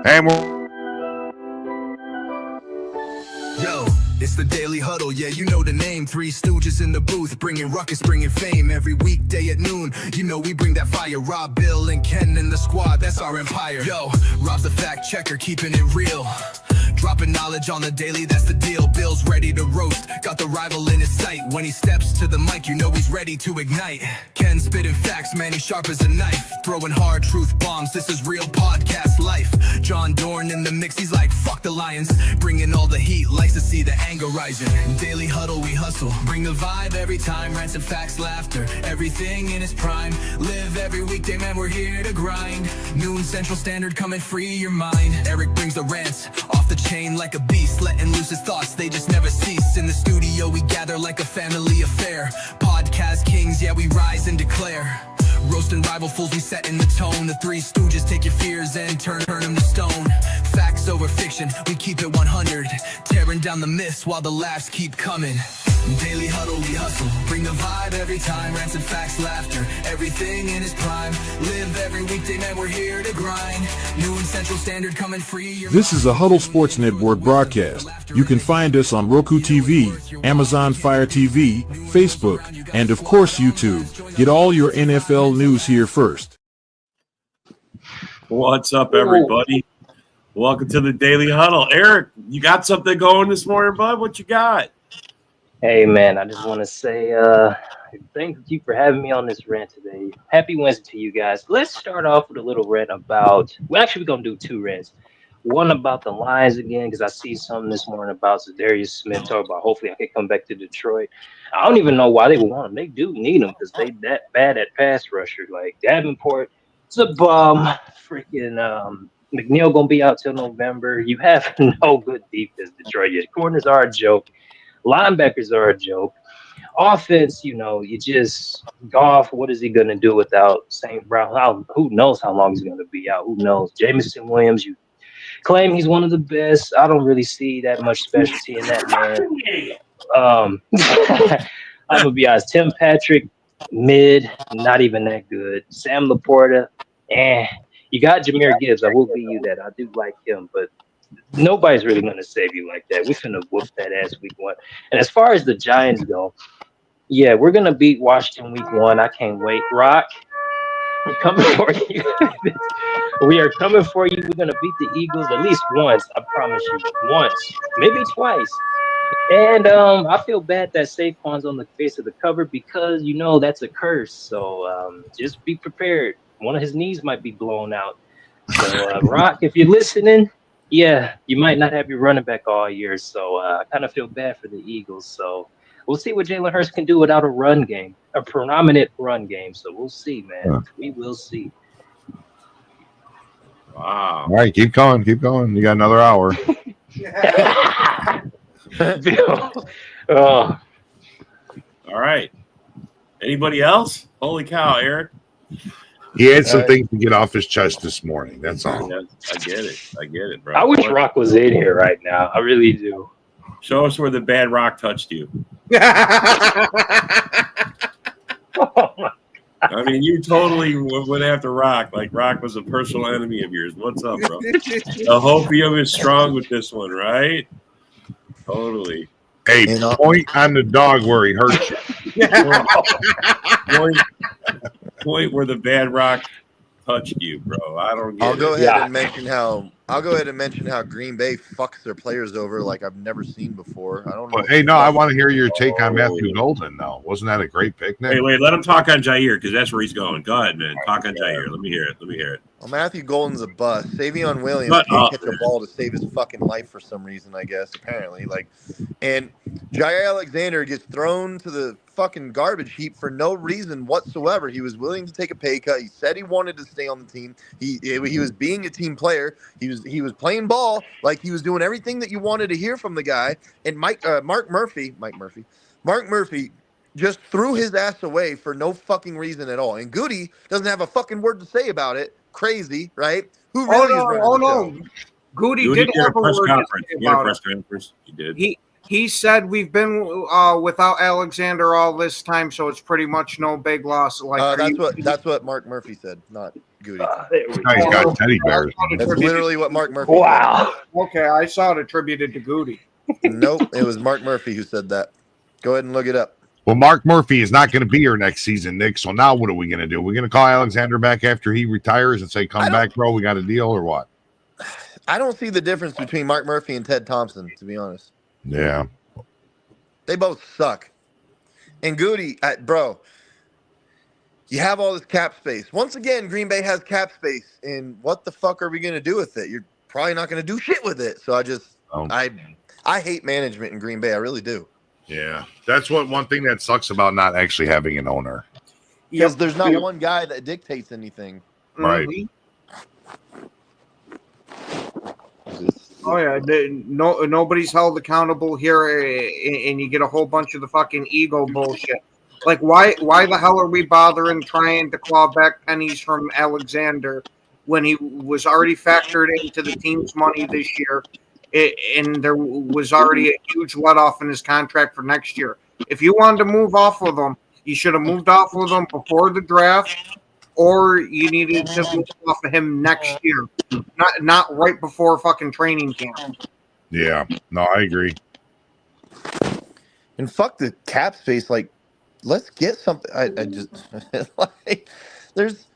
And Yo, it's the Daily Huddle, yeah, you know the name. Three stooges in the booth, bringing ruckus, bringing fame. Every weekday at noon, you know we bring that fire. Rob, Bill, and Ken in the squad, that's our empire. Yo, Rob's the fact checker, keeping it real. Dropping knowledge on the daily, that's the deal. Bill's ready to roast, got the rival in his sight. When he steps to the mic, you know he's ready to ignite. Ken spitting facts, man, he's sharp as a knife. Throwing hard truth bombs, this is real podcast life. John Dorn in the mix, he's like, fuck the Lions. Bringing all the heat, likes to see the anger rising. Daily Huddle, we hustle, bring the vibe every time. Rants and facts, laughter, everything in its prime. Live every weekday, man, we're here to grind. Noon Central Standard, come and free your mind. Eric brings the rants, off the chain like a beast, letting loose his thoughts, they just never cease. In the studio we gather like a family affair. Podcast kings, yeah, we rise and declare. Roasting rival fools, we setting the tone. The Three Stooges take your fears and turn them to stone. Facts over fiction, we keep it 100. Tearing down the myths while the laughs keep coming. Daily Huddle, we hustle, bring the vibe every time. Rants and facts, laughter, everything in its prime. Live every weekday, man, we're here to grind. New and Central Standard, come and free your this is a Huddle Sports Network broadcast. You can find us on Roku TV, Amazon Fire TV, Facebook, and of course YouTube. Get all your NFL news here first. What's up, everybody? Welcome to the Daily Huddle. Eric, you got something going this morning, bud? What you got? Hey, man, I just want to say thank you for having me on this rant today. Happy Wednesday to you guys. Let's start off with a little rant about, well, actually, we're going to do two rants. One about the Lions again, because I see something this morning about Zadarius Smith talking about hopefully I can come back to Detroit. I don't even know why they would want him. They do need him because they that bad at pass rusher. Like Davenport, it's a bum. Freaking McNeil going to be out till November. You have no good defense, Detroit. Your corners are a joke. Linebackers are a joke. Offense, you know, you just Goff. What is he going to do without St. Brown? Who knows how long he's going to be out? Who knows? Jamison Williams, you claim he's one of the best. I don't really see that much specialty in that man. I'm going to be honest. Tim Patrick, mid, not even that good. Sam Laporta, You got Jahmyr Gibbs. I will give you that. I do like him, but nobody's really going to save you like that. We're finna whoop that ass week one. And as far as the Giants go, yeah, we're going to beat Washington week one. I can't wait. Rock, we're coming for you. We are coming for you. We're going to beat the Eagles at least once. I promise you. Once. Maybe twice. And I feel bad that Saquon's on the face of the cover because, you know, that's a curse. So just be prepared. One of his knees might be blown out. So, Rock, if you're listening, yeah, you might not have your running back all year, so I kind of feel bad for the Eagles. So we'll see what Jalen Hurts can do without a run game, a predominant run game. So we'll see, man. Huh. We will see. Wow. All right, keep going. You got another hour. Bill. Oh. All right. Anybody else? Holy cow, Eric. He had some things to get off his chest this morning. That's all. Yeah, I get it, bro. I wish Rock was in here right now. I really do. Show us where the bad rock touched you. I mean, you totally went after Rock. Like Rock was a personal enemy of yours. What's up, bro? The hopium is strong with this one, right? Totally. Hey, point on the dog where he hurt you. Point where the bad rock touched you, bro. I don't get I'll it. go ahead and mention how Green Bay fucks their players over like I've never seen before. I don't know. Hey, no, I want to hear your take on Matthew Golden, though. Wasn't that a great picnic? Wait, let him talk on Jair because that's where he's going. Go ahead, man. Talk on Jair. Let me hear it. Well, Matthew Golden's a bust. Savion Williams can't catch a ball to save his fucking life for some reason, I guess, apparently. And Jair Alexander gets thrown to the fucking garbage heap for no reason whatsoever. He was willing to take a pay cut. He said he wanted to stay on the team. He was being a team player. He was playing ball. Like, he was doing everything that you wanted to hear from the guy. And Mark Murphy just threw his ass away for no fucking reason at all. And Goody doesn't have a fucking word to say about it. Crazy, right? Who really is running the show? Goody did have a press conference. He had a press conference. He did. He said we've been without Alexander all this time, so it's pretty much no big loss. That's what Mark Murphy said. Not Goody. There we Guy's go. got teddy bears. That's literally what Mark Murphy Wow. Okay, I saw it attributed to Goody. said. Nope, it was Mark Murphy who said that. Go ahead and look it up. Well, Mark Murphy is not going to be here next season, Nick. So now what are we going to do? We're going to call Alexander back after he retires and say, come back, bro. We got a deal or what? I don't see the difference between Mark Murphy and Ted Thompson, to be honest. Yeah. They both suck. And Goody, bro, you have all this cap space. Once again, Green Bay has cap space. And what the fuck are we going to do with it? You're probably not going to do shit with it. So I hate management in Green Bay. I really do. Yeah. That's one thing that sucks about not actually having an owner. Because there's not one guy that dictates anything. Right. Oh yeah, nobody's held accountable here, and you get a whole bunch of the fucking ego bullshit. Like, why the hell are we bothering trying to claw back pennies from Alexander when he was already factored into the team's money this year, and there was already a huge let-off in his contract for next year? If you wanted to move off with him, you should have moved off with him before the draft, or you needed to move off of him next year, not right before fucking training camp. Yeah. No, I agree. And fuck the cap space. Like, let's get something. I just like there's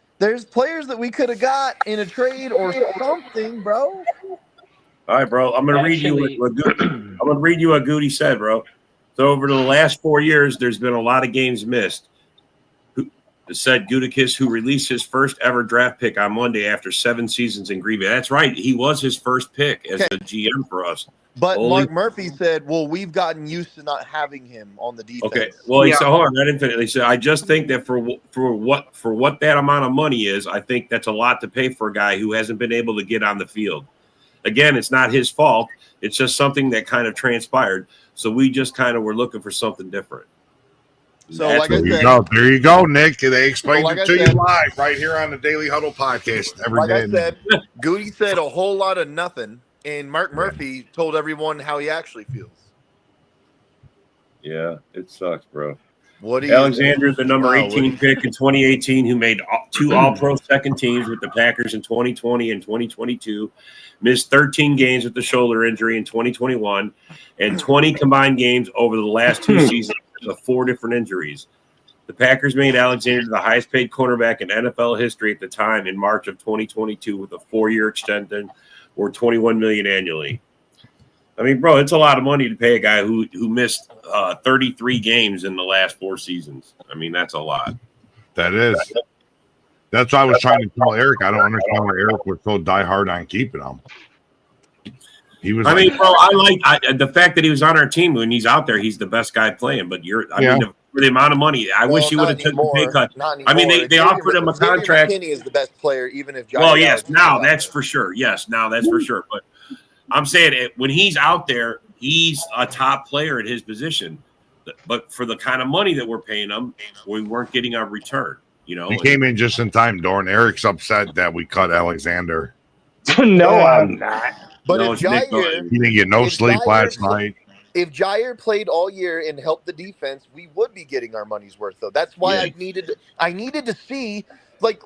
players that we could have got in a trade or something, bro. All right, bro. I'm gonna read you what Goody said, bro. So over the last 4 years, there's been a lot of games missed. Said Gutekunst, who released his first ever draft pick on Monday after 7 seasons in Green Bay. That's right. He was his first pick as the GM for us. But Mark Murphy said, well, we've gotten used to not having him on the defense. Okay. Well, he said, hold on, I didn't finish. He said, I just think that for what that amount of money is, I think that's a lot to pay for a guy who hasn't been able to get on the field. Again, it's not his fault. It's just something that kind of transpired. So we just kind of were looking for something different. So, like I said, there you go, Nick. They explained it to you live right here on the Daily Huddle podcast every day. I said, Goody said a whole lot of nothing, and Mark Murphy told everyone how he actually feels. Yeah, it sucks, bro. Alexander, the number 18 pick in 2018, who made 2 All-Pro second teams with the Packers in 2020 and 2022, missed 13 games with the shoulder injury in 2021, and 20 combined games over the last 2 seasons of 4 different injuries. The Packers made Alexander the highest-paid cornerback in NFL history at the time in March of 2022 with a 4-year extension or $21 million annually. I mean, bro, it's a lot of money to pay a guy who missed 33 games in the last 4 seasons. I mean, that's a lot. That is. That's why I was trying to tell Eric. I don't understand why Eric was so diehard on keeping him. He was. I mean, bro, I like the fact that he was on our team. When he's out there, he's the best guy playing. But I mean, for the amount of money, I wish he would have taken a pay cut. I mean, they offered him a contract. McKinney is the best player, even if. Well, yes, now that's for sure. Yes, now that's for sure. But I'm saying when he's out there, he's a top player at his position. But for the kind of money that we're paying him, we weren't getting a return. You know, he came in just in time, Dorn. Eric's upset that we cut Alexander. No, I'm not. But if Jair, he didn't get no sleep last night. If Jair played all year and helped the defense, we would be getting our money's worth, though. That's why I needed to see, like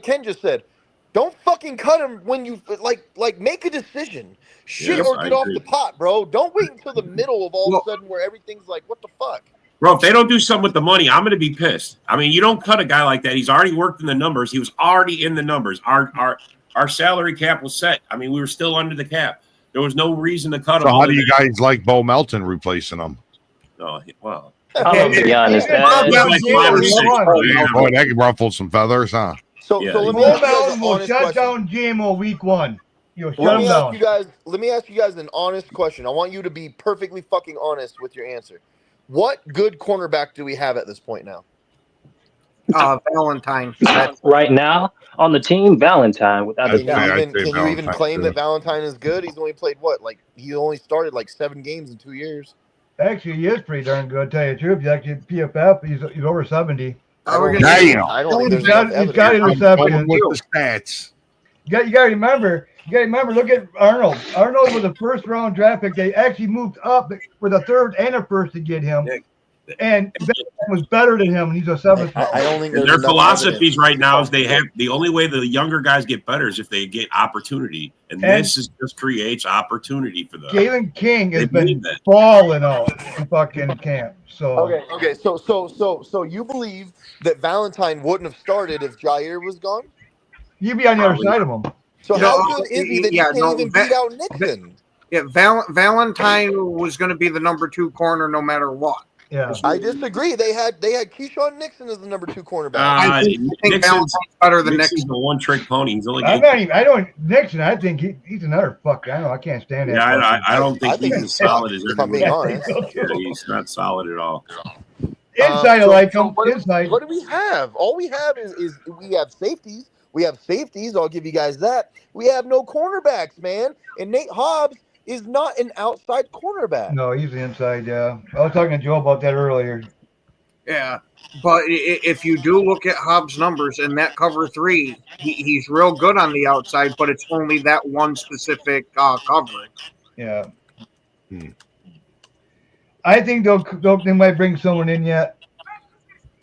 Ken just said, don't fucking cut him when you like make a decision. Shit, or get off the pot, bro. Don't wait until the middle of all of a sudden where everything's like, what the fuck? Bro, if they don't do something with the money, I'm going to be pissed. I mean, you don't cut a guy like that. He's already worked in the numbers. He was already in the numbers. Our salary cap was set. I mean, we were still under the cap. There was no reason to cut him. So how do you guys like Bo Melton replacing him? Oh, well. I'm going to be honest, man. That could ruffle some feathers, huh? So let me ask you guys an honest shut question. down GMO week 1. Shut Let him down. me ask you guys an honest question. I want you to be perfectly fucking honest with your answer. What good cornerback do we have at this point now? Valentine. Right now on the team, Valentine, without a doubt. Can you even claim that Valentine is good? He's only played he only started 7 games in 2 years. Actually, he is pretty darn good. Tell you the truth, actually PFF, he's over 70. I don't think there's enough evidence. He's got interceptions. With the stats. You got to remember. Look at Arnold. Arnold was a first-round draft pick. They actually moved up with a third and a first to get him. And Valentine was better than him, and he's a 7th. I don't think their philosophies right now is the only way the younger guys get better is if they get opportunity, and this just creates opportunity for them. Galen King has been balling out in fucking camp. So okay. So you believe that Valentine wouldn't have started if Jair was gone? You'd be on the other side of him. So how good is he that he can't even beat out Nixon? Yeah, Valentine was going to be the number 2 corner no matter what. Yeah, I disagree. They had Keyshawn Nixon as the number 2 cornerback. I think Valentine's better than Nixon. He's a one-trick pony. He's only. Nixon. I think he's another fuck. I know. I can't stand that. Yeah, I don't think he's as solid as I'm being honest. Yeah, he's not solid at all. Inside, I like him. Inside. What do we have? All we have is we have safeties. We have safeties. I'll give you guys that. We have no cornerbacks, man. And Nate Hobbs is not an outside cornerback. No, he's the inside. Yeah, I was talking to Joe about that earlier. Yeah, but if you do look at Hobbs' numbers in that cover 3, he's real good on the outside, but it's only that one specific coverage. Yeah. I think they might bring someone in yet.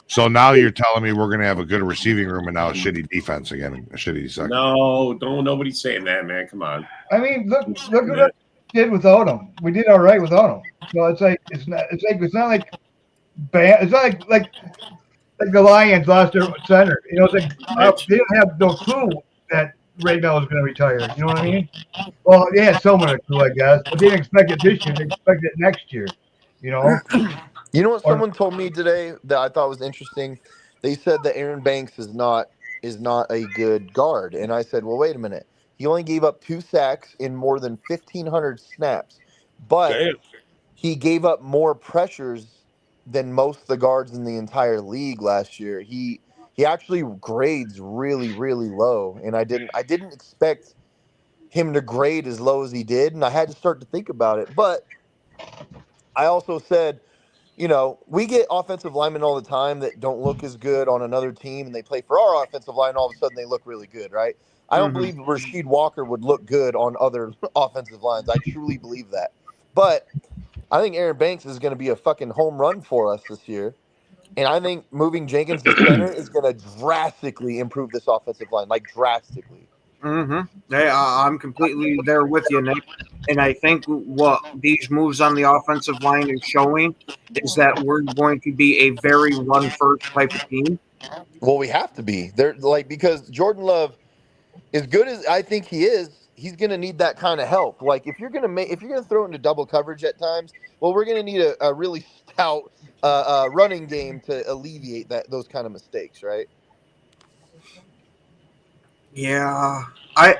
So now you're telling me we're going to have a good receiving room and now a shitty defense again, a shitty second. No, nobody's saying that, man. Come on. I mean, look what we did without him. We did all right without him. So it's not like bad. It's not like the Lions lost their center. You know, it's like they didn't have no clue that Raybell was going to retire. You know what I mean? Well, they had someone a clue, I guess, but they didn't expect it this year. They expected it next year. You know. You know what someone told me today that I thought was interesting? They said that Aaron Banks is not a good guard. And I said, well, wait a minute. He only gave up 2 sacks in more than 1,500 snaps. But he gave up more pressures than most of the guards in the entire league last year. He actually grades really, really low. And I didn't expect him to grade as low as he did. And I had to start to think about it. But I also said, you know, we get offensive linemen all the time that don't look as good on another team, and they play for our offensive line, and all of a sudden they look really good, right? I don't believe Rasheed Walker would look good on other offensive lines. I truly believe that. But I think Aaron Banks is going to be a fucking home run for us this year. And I think moving Jenkins to center is going to drastically improve this offensive line, like drastically. Yeah, I'm completely there with you, Nick. And I think what these moves on the offensive line is showing is that we're going to be a very run-first type of team. Well, we have to be. They're because Jordan Love, as good as I think he is, he's going to need that kind of help. Like if you're going to throw into double coverage at times, well, we're going to need a really stout running game to alleviate those kind of mistakes, right? Yeah, I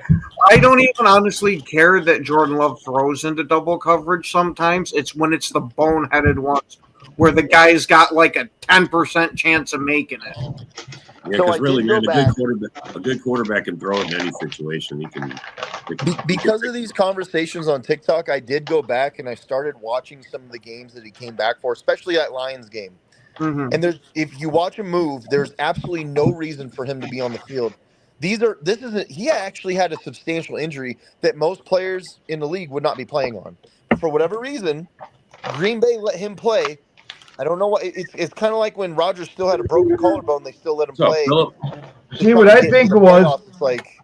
don't even honestly care that Jordan Love throws into double coverage sometimes. It's when it's the boneheaded ones where the guy's got like a 10% chance of making it. Yeah, because really, man, a good quarterback can throw in any situation. He can. Because of these conversations on TikTok, I did go back and I started watching some of the games that he came back for, especially that Lions game. And if you watch him move, there's absolutely no reason for him to be on the field. He actually had a substantial injury that most players in the league would not be playing on. But for whatever reason, Green Bay let him play. I don't know what it's kind of like when Rodgers still had a broken collarbone, they still let him play. See what I think it was. It's like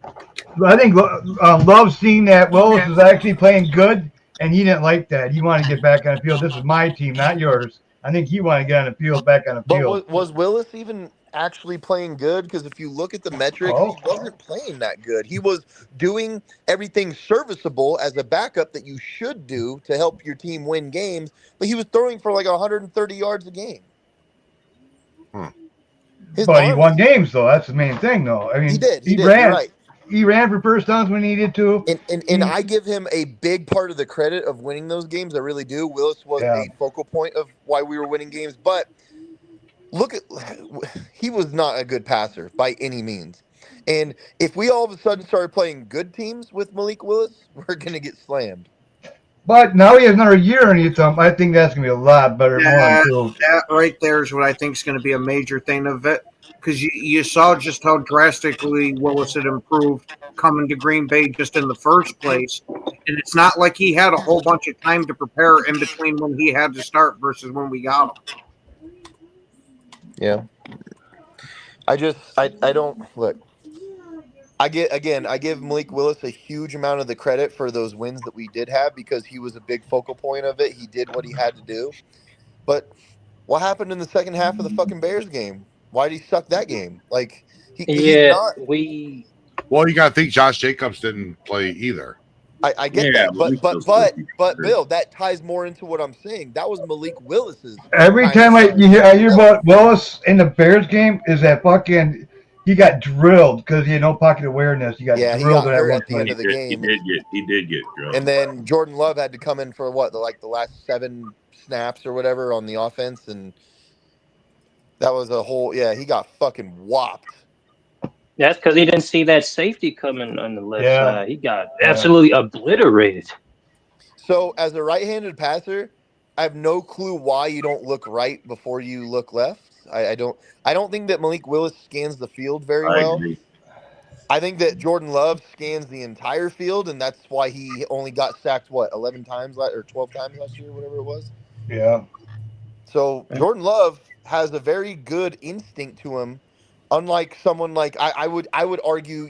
I think Love seen that Willis was actually playing good, and he didn't like that. He wanted to get back on the field. This is my team, not yours. I think he wanted to get on the field, back on the field. But was Willis even actually playing good? Because if you look at the metrics, he wasn't playing that good. He was doing everything serviceable as a backup that you should do to help your team win games, but he was throwing for like 130 yards a game. But he won games, though. That's the main thing, though. I mean, he did. He ran. Right. He ran for first downs when he needed to. And I give him a big part of the credit of winning those games. I really do. Willis was a focal point of why we were winning games. But he was not a good passer by any means. And if we all of a sudden started playing good teams with Malik Willis, we're going to get slammed. But now he has another year in him. I think that's going to be a lot better. That right there is what I think is going to be a major thing of it. Because you saw just how drastically Willis had improved coming to Green Bay just in the first place. And it's not like he had a whole bunch of time to prepare in between when he had to start versus when we got him. Yeah. I don't look. I give Malik Willis a huge amount of the credit for those wins that we did have because he was a big focal point of it. He did what he had to do. But what happened in the second half of the fucking Bears game? Why did he suck that game? Like he's Yeah, not. Well, you got to think Josh Jacobs didn't play either. I get Yeah, that, but Bill, that ties more into what I'm saying. That was Malik Willis's. Every time I hear about Willis in the Bears game, is that fucking he got drilled because he had no pocket awareness. He got Yeah, he drilled got at hurt one at the end point. of the game. He did get drilled. And then Jordan Love had to come in for what, the last 7 snaps or whatever on the offense, and that was a whole. Yeah, he got fucking whopped. That's because he didn't see that safety coming on the left Yeah. side. He got absolutely obliterated. So, as a right-handed passer, I have no clue why you don't look right before you look left. I don't think that Malik Willis scans the field very well. Agree. I think that Jordan Love scans the entire field, and that's why he only got sacked 11 times or 12 times last year, whatever it was. Yeah. So Jordan Love has a very good instinct to him, unlike someone like I would argue,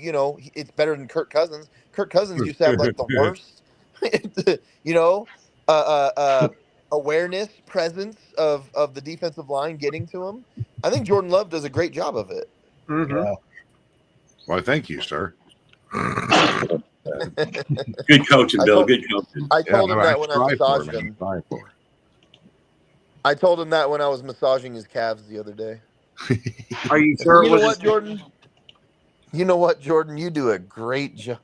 it's better than Kirk Cousins. Kirk Cousins used to have the worst, awareness, presence of the defensive line getting to him. I think Jordan Love does a great job of it. Mm-hmm. Yeah. Well, thank you, sir. Good coaching, Bill. Good coaching. I told him that when I massaged him. I told him that when I was massaging his calves the other day. Are you sure? You know what, Jordan? You know what, Jordan? You do a great job.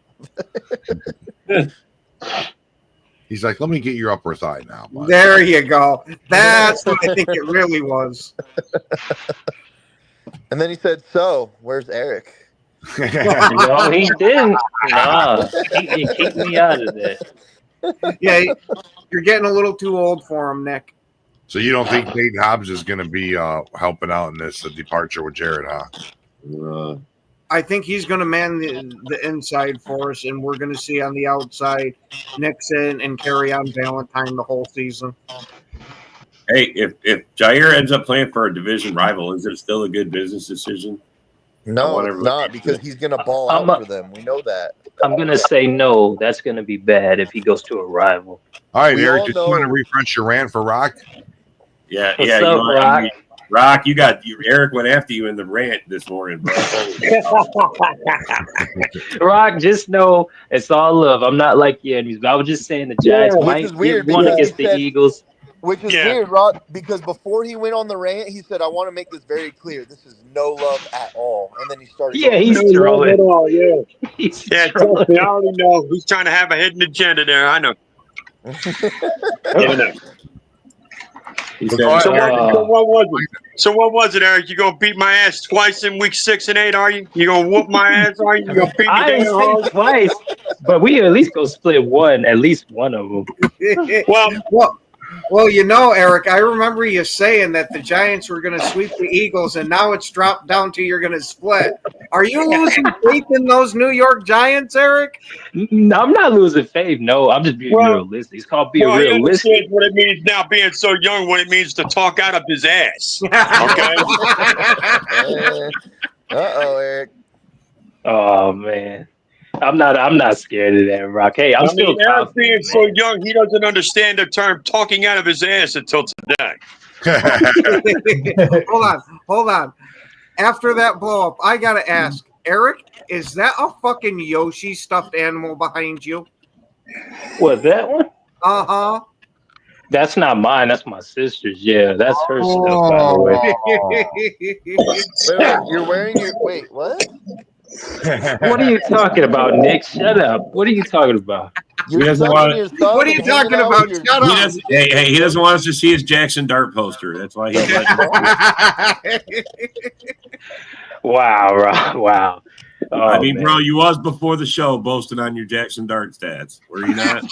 He's like, let me get your upper thigh now. Bud. There you go. That's what I think it really was. And then he said, "So, where's Eric?" No, he didn't. No, he kicked me out of there. Yeah, you're getting a little too old for him, Nick. So you don't think Nate Hobbs is going to be helping out in this departure with Jared, huh? I think he's going to man the inside for us, and we're going to see on the outside Nixon and carry on Valentine the whole season. Hey, if Jair ends up playing for a division rival, is it still a good business decision? No, it's not, because he's going to ball out for them. We know that. I'm going to say no. That's going to be bad if he goes to a rival. All right, Eric, just want to refresh your rant for Rock. Yeah, What's up, Rock? Rock, Eric went after you in the rant this morning, bro. Rock, just know it's all love. I'm not like you enemies, but I was just saying the Giants might get one against the Eagles. Which is weird, Rock, because before he went on the rant, he said, "I want to make this very clear. This is no love at all." And then he started. Yeah, he's trolling. He's trolling. I already know. He's trying to have a hidden agenda there. I know. So what was it, Eric? You gonna beat my ass twice in week 6 and 8? Are you? You gonna whoop my ass? Are you? You gonna beat me I didn't down? say twice, but we at least go split one, at least one of them. Well, Eric, I remember you saying that the Giants were going to sweep the Eagles, and now it's dropped down to you're going to split. Are you losing faith in those New York Giants, Eric? No, I'm not losing faith. No, I'm just being realistic. It's called being realistic. He understands what it means now, being so young, what it means to talk out of his ass. Okay. Uh-oh, Eric. Oh man. I'm not scared of that, Rock. Hey, I'm still Eric being so young, he doesn't understand the term talking out of his ass until today. Hold on. After that blow up, I gotta ask, Eric, is that a fucking Yoshi stuffed animal behind you? What, that one? Uh-huh. That's not mine. That's my sister's. Yeah, that's her stuff, by the way. Wait, you're wearing your... Wait, what? What are you talking about, Nick? Shut up. What are you talking about? What are you talking about? Shut up. He doesn't want us to see his Jackson Dart poster. That's why he's like... Wow, Rob. Wow. I mean, bro, you was before the show boasting on your Jackson Dart stats. Were you not?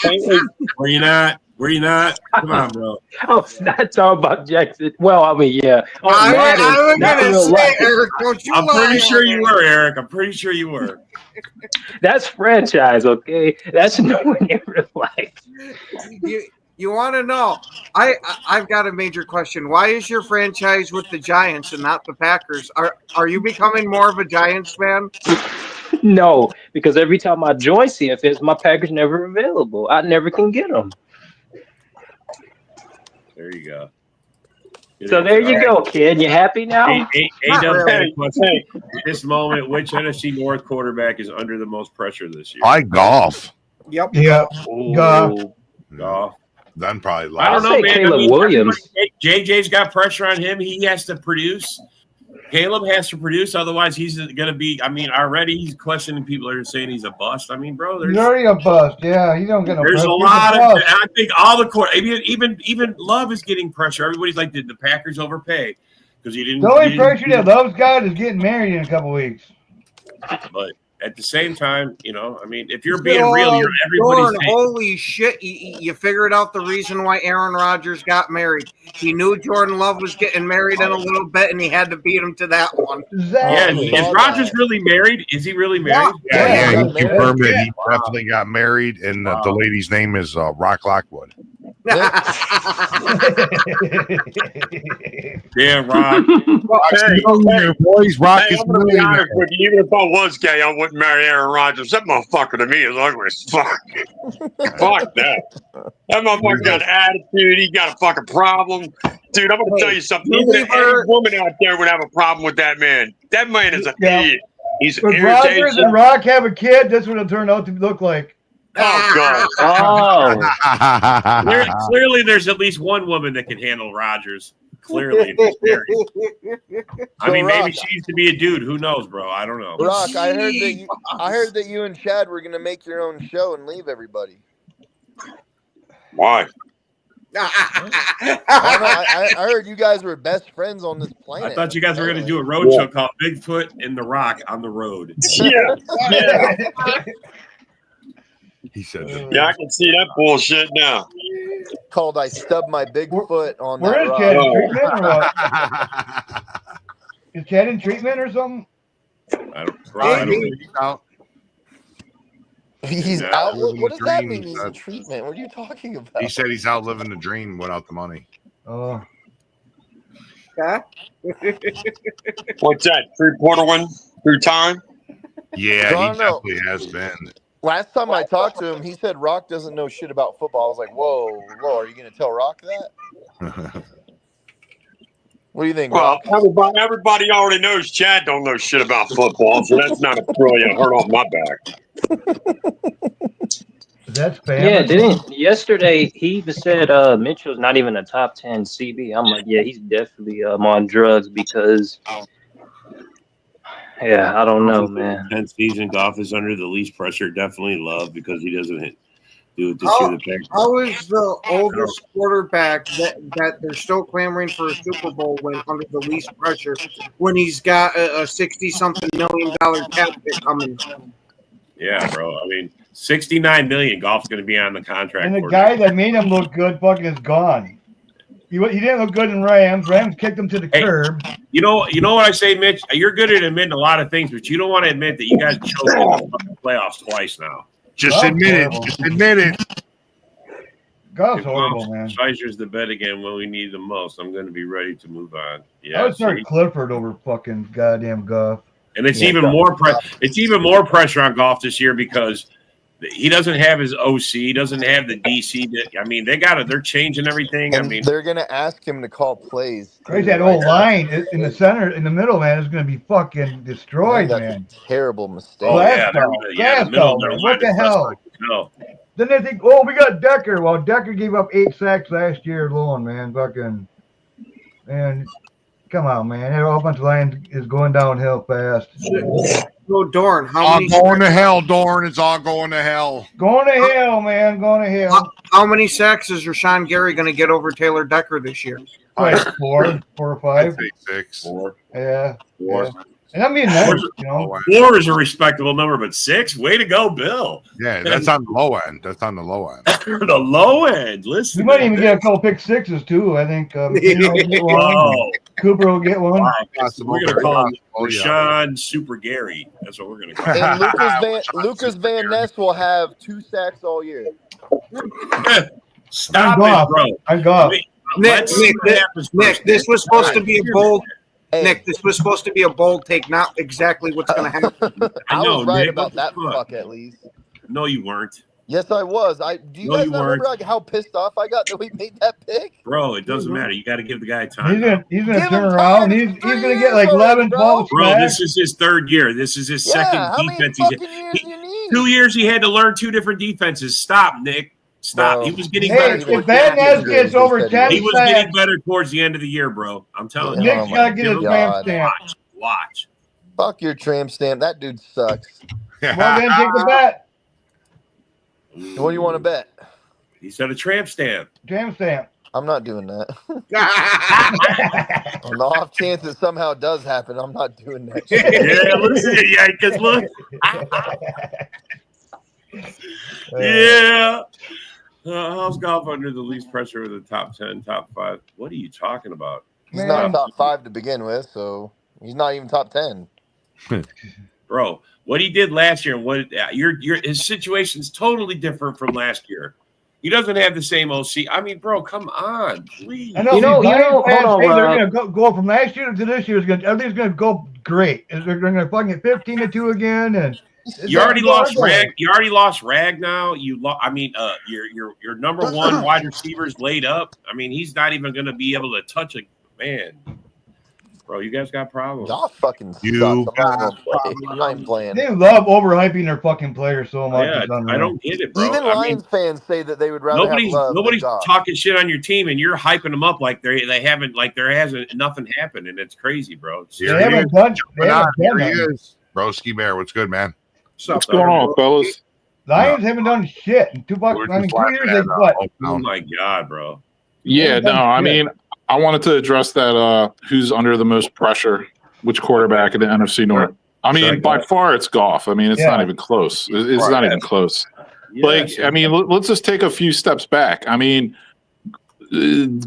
Were you not? Were you not? Come on, bro. I was not talking about Jackson. Well, I mean, yeah. I was going to say, Eric, don't you I'm pretty sure you were, Eric. I'm pretty sure you were. That's franchise, okay? That's no one in real life. You want to know? I've got a major question. Why is your franchise with the Giants and not the Packers? Are you becoming more of a Giants fan? No, because every time I join CFS, my package never available. I never can get them. There you go. So there you go, kid. You happy now? At this moment, which NFC North quarterback is under the most pressure this year? I golf. Yep. Yeah. Golf. Then probably. I don't know, say man. Caleb Williams. JJ's got pressure on him. He has to produce. Caleb has to produce, otherwise he's going to be. I mean, already he's questioning people that are saying he's a bust. I mean, bro, He's already a bust. Yeah, he don't get no there's pressure. a lot of. I think all the court, even Love is getting pressure. Everybody's like, did the Packers overpay because he didn't? The only pressure that Love's got is getting married in a couple weeks. But at the same time, you know, I mean, if you're being real, everybody's saying, holy shit! You figured out the reason why Aaron Rodgers got married. He knew Jordan Love was getting married in a little bit, and he had to beat him to that one. Exactly. Yeah, is Rodgers really married? Is he really married? Yeah, he confirmed that he definitely got married, and the lady's name is Rock Lockwood. Yeah, Rock. Boys, Rock is I'm gonna be honest with you. Even if I was gay, I wouldn't marry Aaron Rodgers. That motherfucker to me is ugly as fuck. Fuck that. That motherfucker got an attitude. He got a fucking problem. Dude, I'm going to tell you something. Even any woman out there would have a problem with that man. That man is an idiot. He's If Rodgers and Rock have a kid, that's what it'll turn out to look like. Oh, God. Oh. Clearly, there's at least one woman that can handle Rodgers. Clearly. I mean, maybe she used to be a dude. Who knows, bro? I don't know. Rock, I heard that you and Chad were going to make your own show and leave everybody. Why? I heard you guys were best friends on this planet. I thought you guys were going to do a road show called Bigfoot and the Rock on the road. Yeah. He said that. Yeah, I can see that bullshit now. Called I Stubbed My Big Foot on Where that is rock. Chad in treatment or what? Is Chad in treatment or something? I don't know. He's Yeah, out. living What the does that dream. mean? He's in treatment. What are you talking about? He said he's out living the dream without the money. Oh. What's that? Three-quarter one through time? Yeah, So I he don't know. definitely has been. Last time I talked to him, he said Rock doesn't know shit about football. I was like, whoa, are you going to tell Rock that? What do you think, Well, Rock? everybody already knows Chad don't know shit about football, so that's not a brilliant hurt off my back. That's bad. Yeah, didn't yesterday he even said Mitchell's not even a top 10 CB. I'm like, yeah, he's definitely on drugs because I don't know, man. 10th season, Goff is under the least pressure. Definitely Love because he doesn't do it this year. How is the oldest quarterback that they're still clamoring for a Super Bowl win under the least pressure when he's got a $60-something million cap hit coming? Yeah, bro. I mean, $69 million. Goff's going to be on the contract. And the guy that made him look good fucking is gone. He didn't look good in Rams. Rams kicked him to the curb. You know what I say, Mitch? You're good at admitting a lot of things, but you don't want to admit that you guys choked in the playoffs twice now. Just admit it. Just admit it. Goff's horrible, man. Schweizer's the bet again when we need the most. I'm going to be ready to move on. Yeah, I would start Clifford over fucking goddamn Goff. And it's even more pressure on Goff this year because he doesn't have his OC, he doesn't have the DC. I mean, they're changing everything. And I mean, they're gonna ask him to call plays. Right, that whole line in the center, in the middle, man, is going to be fucking destroyed, man. A terrible mistake. Oh, What the hell? No. Then they think, oh, we got Decker. Well, Decker gave up 8 sacks last year alone, man. Fucking, man. Come on, man. That offensive line is going downhill fast. So, Dorn, Going to hell, Dorn. It's all going to hell. Going to hell, man. Going to hell. How many sacks is Rashawn Gary going to get over Taylor Decker this year? Like 4 or 5. 6. 4. Yeah. 4. Yeah. And I mean, you know, 4 is a respectable number, but 6, way to go, Bill. Yeah, that's on the low end. That's on the low end. The low end. Listen, you might even get a couple pick sixes too. I think Cooper will get one. We're gonna call him Rashawn Super Gary. That's what we're gonna call him. And Lucas Van Ness will have 2 sacks all year. Stop it, bro. I'm Goff. Nick, this was supposed to be a bold. Nick, this was supposed to be a bold take, not exactly what's going to happen. I know, was right Nick, about that what the fuck at least. No, you weren't. Yes, I was. Do you guys not remember like how pissed off I got that we made that pick? Bro, it doesn't matter. You got to give the guy time. He's gonna turn around. He's gonna get like 11, 12 Bro, this is his third year. This is his second defense. How many fucking years do you need? 2 years he had to learn 2 different defenses. Stop, Nick. Stop. Bro. He was getting better. If Van Ness gets over 10 he was getting better towards the end of the year, bro. I'm telling you. Nick's gotta get his tramp stamp. Watch. Fuck your tramp stamp. That dude sucks. Well, then take the bet. What do you want to bet? He said a tramp stamp. Tramp stamp. I'm not doing that. On the off chance it somehow does happen, I'm not doing that shit. Yeah, listen, Yankees, look. Yeah. How's Goff under the least pressure of the top 10, top 5? What are you talking about? He's not top 5 to begin with, so he's not even top 10. Bro, what he did last year and what his situation's totally different from last year. He doesn't have the same OC. I mean, bro, come on, please. I know, hold on, they're gonna go from last year to this year. Everything's gonna go great. They're gonna fucking get 15-2 again, and you already lost Rag. You already lost Rag. Now your number one wide receiver's laid up. I mean, he's not even gonna be able to touch a man. Bro, you guys got problems. Y'all fucking suck. I'm not even playing. They love overhyping their fucking players so much. Yeah, I don't get it, bro. Even Lions fans say that they would rather nobody's talking shit on your team, and you're hyping them up like they haven't, like there hasn't nothing happened, and it's crazy, bro. Here he is. Broski Bear, what's good, man? What's going on, fellas? Lions haven't done shit in 2 years. They what? Oh my god, bro. Yeah, no, I mean, I wanted to address that. Who's under the most pressure? Which quarterback in the NFC North? I mean, by far, it's Goff. I mean, it's not even close. It's not even close. Like, I mean, let's just take a few steps back. I mean,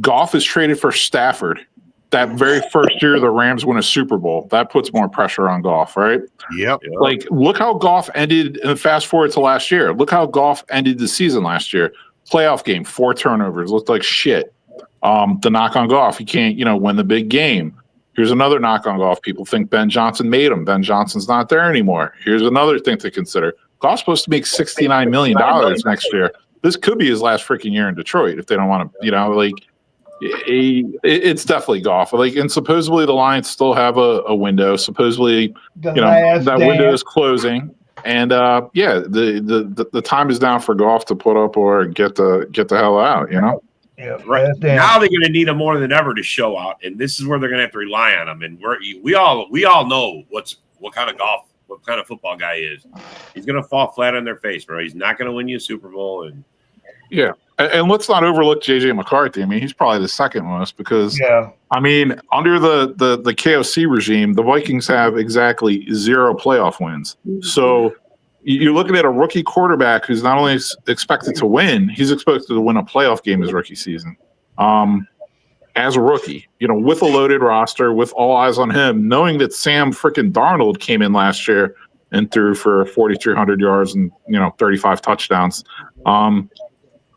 Goff is traded for Stafford. That very first year the Rams win a Super Bowl, that puts more pressure on Goff, right? Yep. Like, look how Goff ended, and fast forward to last year. Look how Goff ended the season last year. Playoff game, 4 turnovers, looked like shit. The knock on Goff, he can't, win the big game. Here's another knock on Goff. People think Ben Johnson made him. Ben Johnson's not there anymore. Here's another thing to consider. Goff's supposed to make $69 million next year. This could be his last freaking year in Detroit if they don't want to, it's definitely Goff. And supposedly the Lions still have a window. Supposedly, that window is closing. And the time is down for Goff to put up or get the hell out, Yeah, right now they're going to need him more than ever to show out, and this is where they're going to have to rely on him. And we all know what kind of football guy is. He's going to fall flat on their face, bro. He's not going to win you a Super Bowl. And let's not overlook JJ McCarthy. I mean, he's probably the second most because I mean, under the KOC regime, the Vikings have exactly 0 playoff wins. So you're looking at a rookie quarterback who's not only expected to win, he's expected to win a playoff game his rookie season. As a rookie, with a loaded roster, with all eyes on him, knowing that Sam freaking Darnold came in last year and threw for 4,300 yards and 35 touchdowns.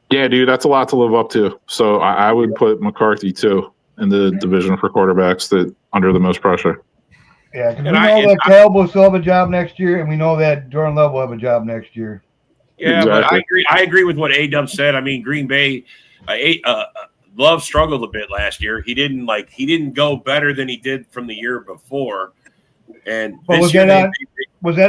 Yeah, dude, that's a lot to live up to. So I would put McCarthy too in the division for quarterbacks that under the most pressure. Yeah, because we know that Caleb will still have a job next year, and we know that Jordan Love will have a job next year. Yeah, exactly. But I agree with what A-Dub said. I mean, Green Bay, Love struggled a bit last year. He didn't go better than he did from the year before. And was that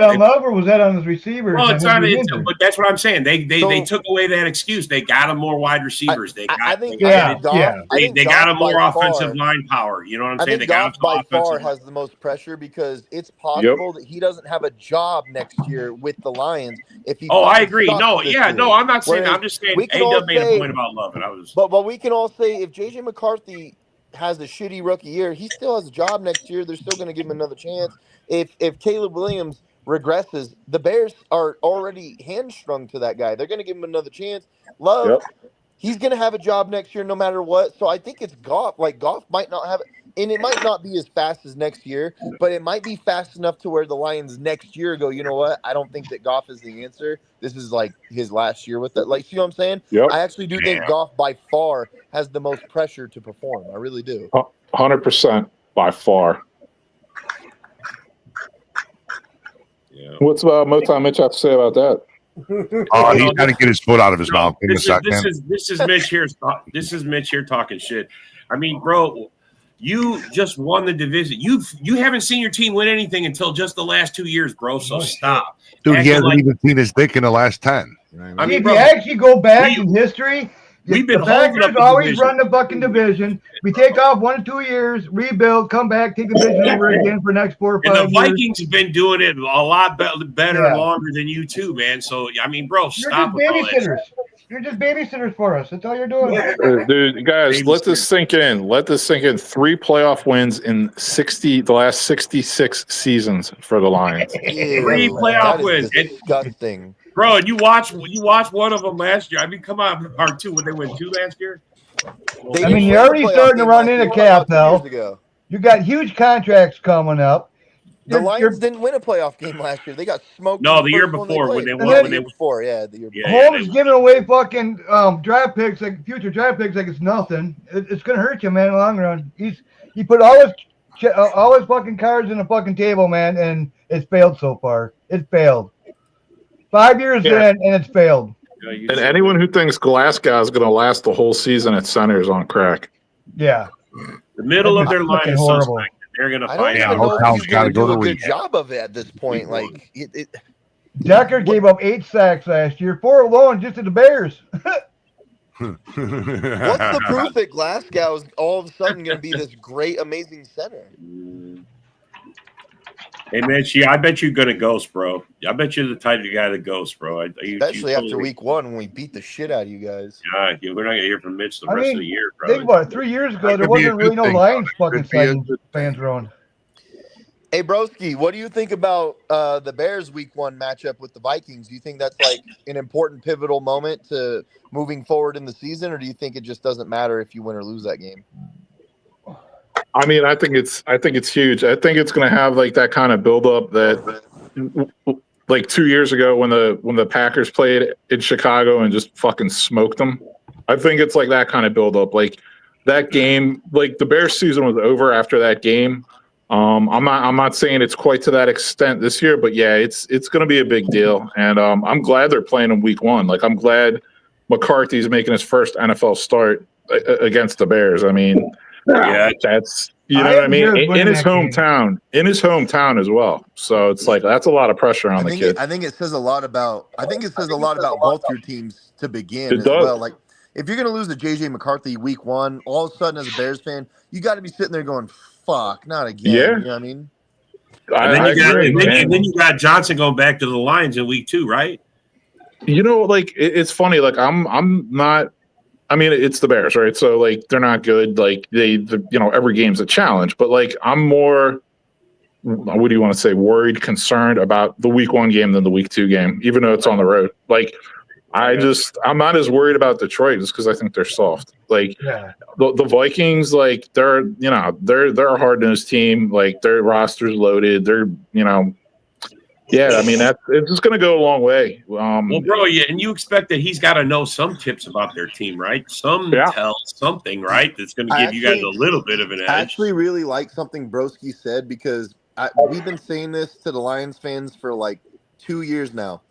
on Love or was that on his receiver? Well, but that's what I'm saying. They took away that excuse. They got him more wide receivers. They got him more offensive line power. You know what I'm saying? They got him by far has the most pressure because it's possible that he doesn't have a job next year with the Lions if he. Oh, I agree. No, I'm not saying. I'm just saying. A-Dub made a point about Love, and I was. But we can all say if JJ McCarthy has a shitty rookie year, he still has a job next year. They're still going to give him another chance. If Caleb Williams regresses, the Bears are already hamstrung to that guy. They're going to give him another chance. Love, he's going to have a job next year no matter what. So I think it's Goff. Like, Goff might not have it. it might not be as fast as next year, but it might be fast enough to where the Lions next year go, you know what? I don't think that Goff is the answer. This is like his last year with it. Like, see what I'm saying? Yep. I actually do think Goff by far has the most pressure to perform. I really do. 100% by far. Yeah. What's Motown Mitch have to say about that? He's got to get his foot out of his mouth in a second. This is Mitch here. This is Mitch here talking shit. I mean, bro, you just won the division. You haven't seen your team win anything until just the last 2 years, bro. So stop. Dude, he hasn't even seen his dick in the last 10. You know what I mean, if you actually go back in history, we've been the holding up Packers the always division. run the fucking division. We take off 1 to 2 years, rebuild, come back, take the division over again for the next 4 or 5 years. And the Vikings have been doing it a lot better and longer than you too, man. So I mean, bro, stop with all that shit. You're just babysitters for us. That's all you're doing. Dude, guys, let this sink in. Let this sink in. 3 playoff wins in the last 66 seasons for the Lions. 3 playoff wins. Disgusting. Bro, you watch one of them last year. I mean, come on, or 2 when they went 2 last year. I mean, you're already starting to run into cap now. You got huge contracts coming up. The Lions didn't win a playoff game last year. They got smoked. No, the year before when they won. The year before. Holmes giving away fucking draft picks, like future draft picks, like it's nothing. It's gonna hurt you, man. In the long run, he put all his fucking cards in the fucking table, man, and it's failed so far. It's failed. 5 years in, and it's failed. And anyone who thinks Glasgow is going to last the whole season at center is on crack. Yeah. The middle of their line is horrible. suspect. They're going to I find don't even out. know if he's going to do a good job of it at this point. Like, Decker gave up 8 sacks last year, 4 alone just to the Bears. what's the proof that Glasgow is all of a sudden going to be this great, amazing center? Hey, man, I bet you're going to ghost, bro. I bet you're the type of guy that ghosts, bro. Especially after week 1 when we beat the shit out of you guys. Yeah, we're not going to hear from Mitch the rest of the year, bro. Think about it. 3 years ago, there wasn't really no Lions fucking fans around. Hey, Broski, what do you think about the Bears week 1 matchup with the Vikings? Do you think that's like an important pivotal moment to moving forward in the season, or do you think it just doesn't matter if you win or lose that game? I mean, I think it's huge. I think it's going to have like that kind of buildup that, like 2 years ago when the Packers played in Chicago and just fucking smoked them. I think it's like that kind of buildup. Like that game, like the Bears season was over after that game. I'm not saying it's quite to that extent this year, but yeah, it's going to be a big deal. And I'm glad they're playing in week 1. Like I'm glad McCarthy's making his first NFL start against the Bears. I mean. Yeah, that's you know what I mean. In his hometown as well. So it's like that's a lot of pressure on the kid. I think it says a lot about. I think it says a lot about both your teams to begin as well. Like if you're gonna lose to JJ McCarthy week 1, all of a sudden as a Bears fan, you got to be sitting there going, "Fuck, not again." Yeah. You know what I mean. And then you got Johnson going back to the Lions in week 2, right? You know, like it's funny. Like I'm not. I mean, it's the Bears, right? So, like, they're not good. Like, every game's a challenge. But, like, I'm more, what do you want to say, worried, concerned about the week 1 game than the week 2 game, even though it's on the road. Like, I'm not as worried about Detroit just because I think they're soft. Like, the Vikings, like, they're a hard-nosed team. Like, their roster's loaded. They're, yeah, I mean, it's just going to go a long way. Well, bro, and you expect that he's got to know some tips about their team, right? Something, right? That's going to give you guys a little bit of an edge. I actually really like something Broski said because we've been saying this to the Lions fans for like 2 years now.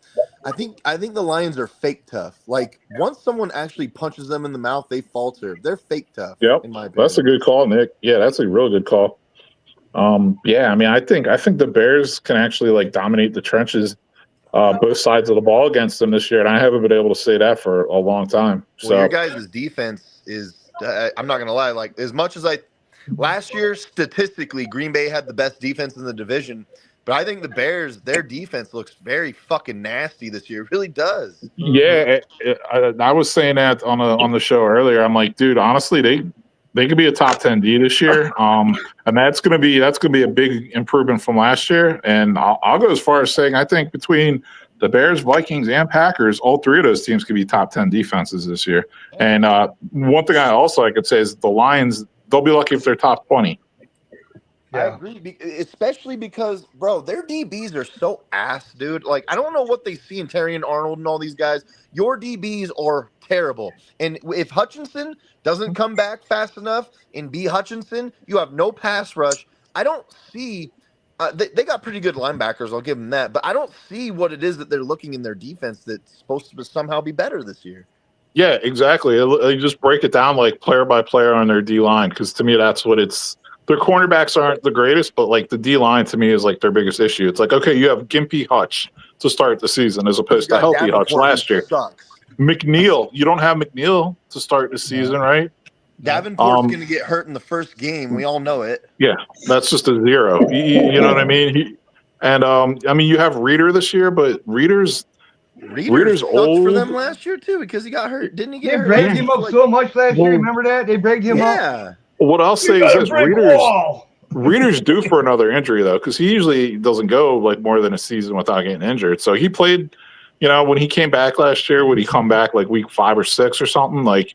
I think the Lions are fake tough. Like once someone actually punches them in the mouth, they falter. They're fake tough. Yep, in my opinion. That's a good call, Nick. Yeah, that's a real good call. Yeah, I mean, I think the Bears can actually like dominate the trenches, both sides of the ball against them this year, and I haven't been able to say that for a long time. So your guys' defense is, I'm not gonna lie, like as much as last year statistically, Green Bay had the best defense in the division, but I think the Bears, their defense looks very fucking nasty this year. It really does. Yeah, I was saying that on the show earlier. I'm like, dude, honestly, they could be a top 10 D this year, and that's gonna be a big improvement from last year. And I'll go as far as saying I think between the Bears, Vikings, and Packers, all 3 of those teams could be top 10 defenses this year. And one thing I could say is the Lions, they'll be lucky if they're top 20. I agree, especially because, bro, their DBs are so ass, dude. Like, I don't know what they see in Terry and Arnold and all these guys. Your DBs are terrible. And if Hutchinson doesn't come back fast enough and be Hutchinson, you have no pass rush. I don't see they got pretty good linebackers, I'll give them that. But I don't see what it is that they're looking in their defense that's supposed to somehow be better this year. Yeah, exactly. You just break it down like player by player on their D line, because to me that's what it's. Their cornerbacks aren't the greatest, but like the D line to me is like their biggest issue. It's like, okay, you have Gimpy Hutch to start the season as opposed to healthy Hutch last year. Sucks. McNeil, you don't have McNeil to start the season, right? Davenport's going to get hurt in the first game. We all know it. Yeah, that's just a zero. You know what I mean? I mean, you have Reader this year, but Reader's old for them last year too because he got hurt. Didn't he get hurt? They bragged him up so much last year. Remember that? They bragged him up. Yeah. What I'll say is this: Reader's due for another injury though, because he usually doesn't go like more than a season without getting injured. So he played, when he came back last year, would he come back like week 5 or 6 or something? Like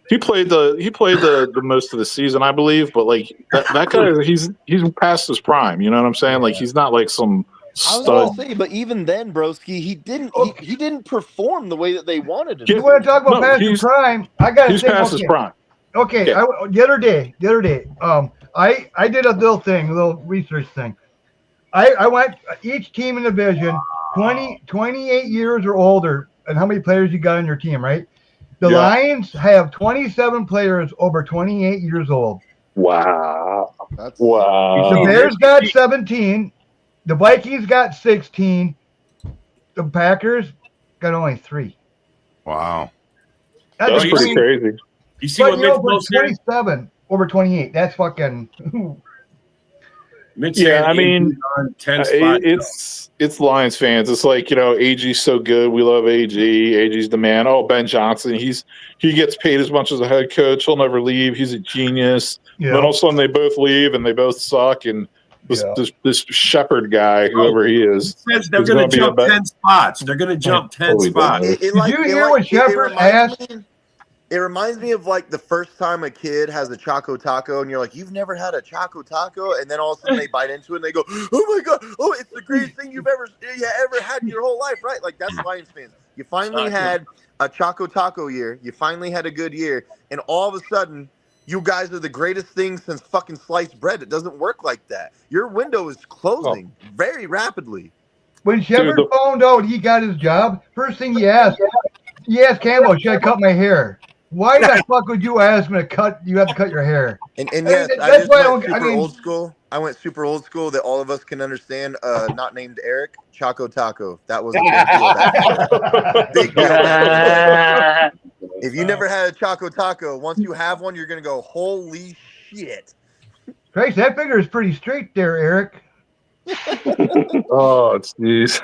he played the most of the season, I believe. But like that guy, he's past his prime. You know what I'm saying? Like he's not like some stud. I was gonna say, but even then, broski, he didn't perform the way that they wanted him. You want to talk about past his prime? I got to say, past his prime. Okay, Yeah. The other day, I did a little research thing. I went each team in the division, 28 years or older, and how many players you got on your team, right? The Lions have 27 players over 28 years old. Wow. Wow. The Bears got 17. The Vikings got 16. The Packers got only 3. Wow. That's pretty crazy. You see what Mitch 27 over 28. That's fucking. Yeah, I mean, it's Lions fans. It's like, AG's so good. We love AG. AG's the man. Oh, Ben Johnson. He gets paid as much as a head coach. He'll never leave. He's a genius. Yeah. Then all of a sudden they both leave and they both suck. And this Shepherd guy, whoever he is, says they're going to jump 10 spots. They're going to jump 10 spots. Did you hear what Shepherd asked? It reminds me of like the first time a kid has a Choco Taco and you're like, you've never had a Choco Taco? And then all of a sudden they bite into it and they go, oh my God, oh, it's the greatest thing you've ever had in your whole life, right? Like that's Lions fans. You finally had a Choco Taco year. You finally had a good year. And all of a sudden, you guys are the greatest thing since fucking sliced bread. It doesn't work like that. Your window is closing very rapidly. When Shepherd found out he got his job, first thing he asked Campbell, should I cut my hair? Why the fuck would you ask me to cut? You have to cut your hair. And yes, that's why old school. I went super old school that all of us can understand. Not named Eric, Choco Taco. That was a big deal. Big deal. If you never had a Choco Taco, once you have one, you're gonna go, holy shit. Christ, that figure is pretty straight there, Eric. Oh, jeez.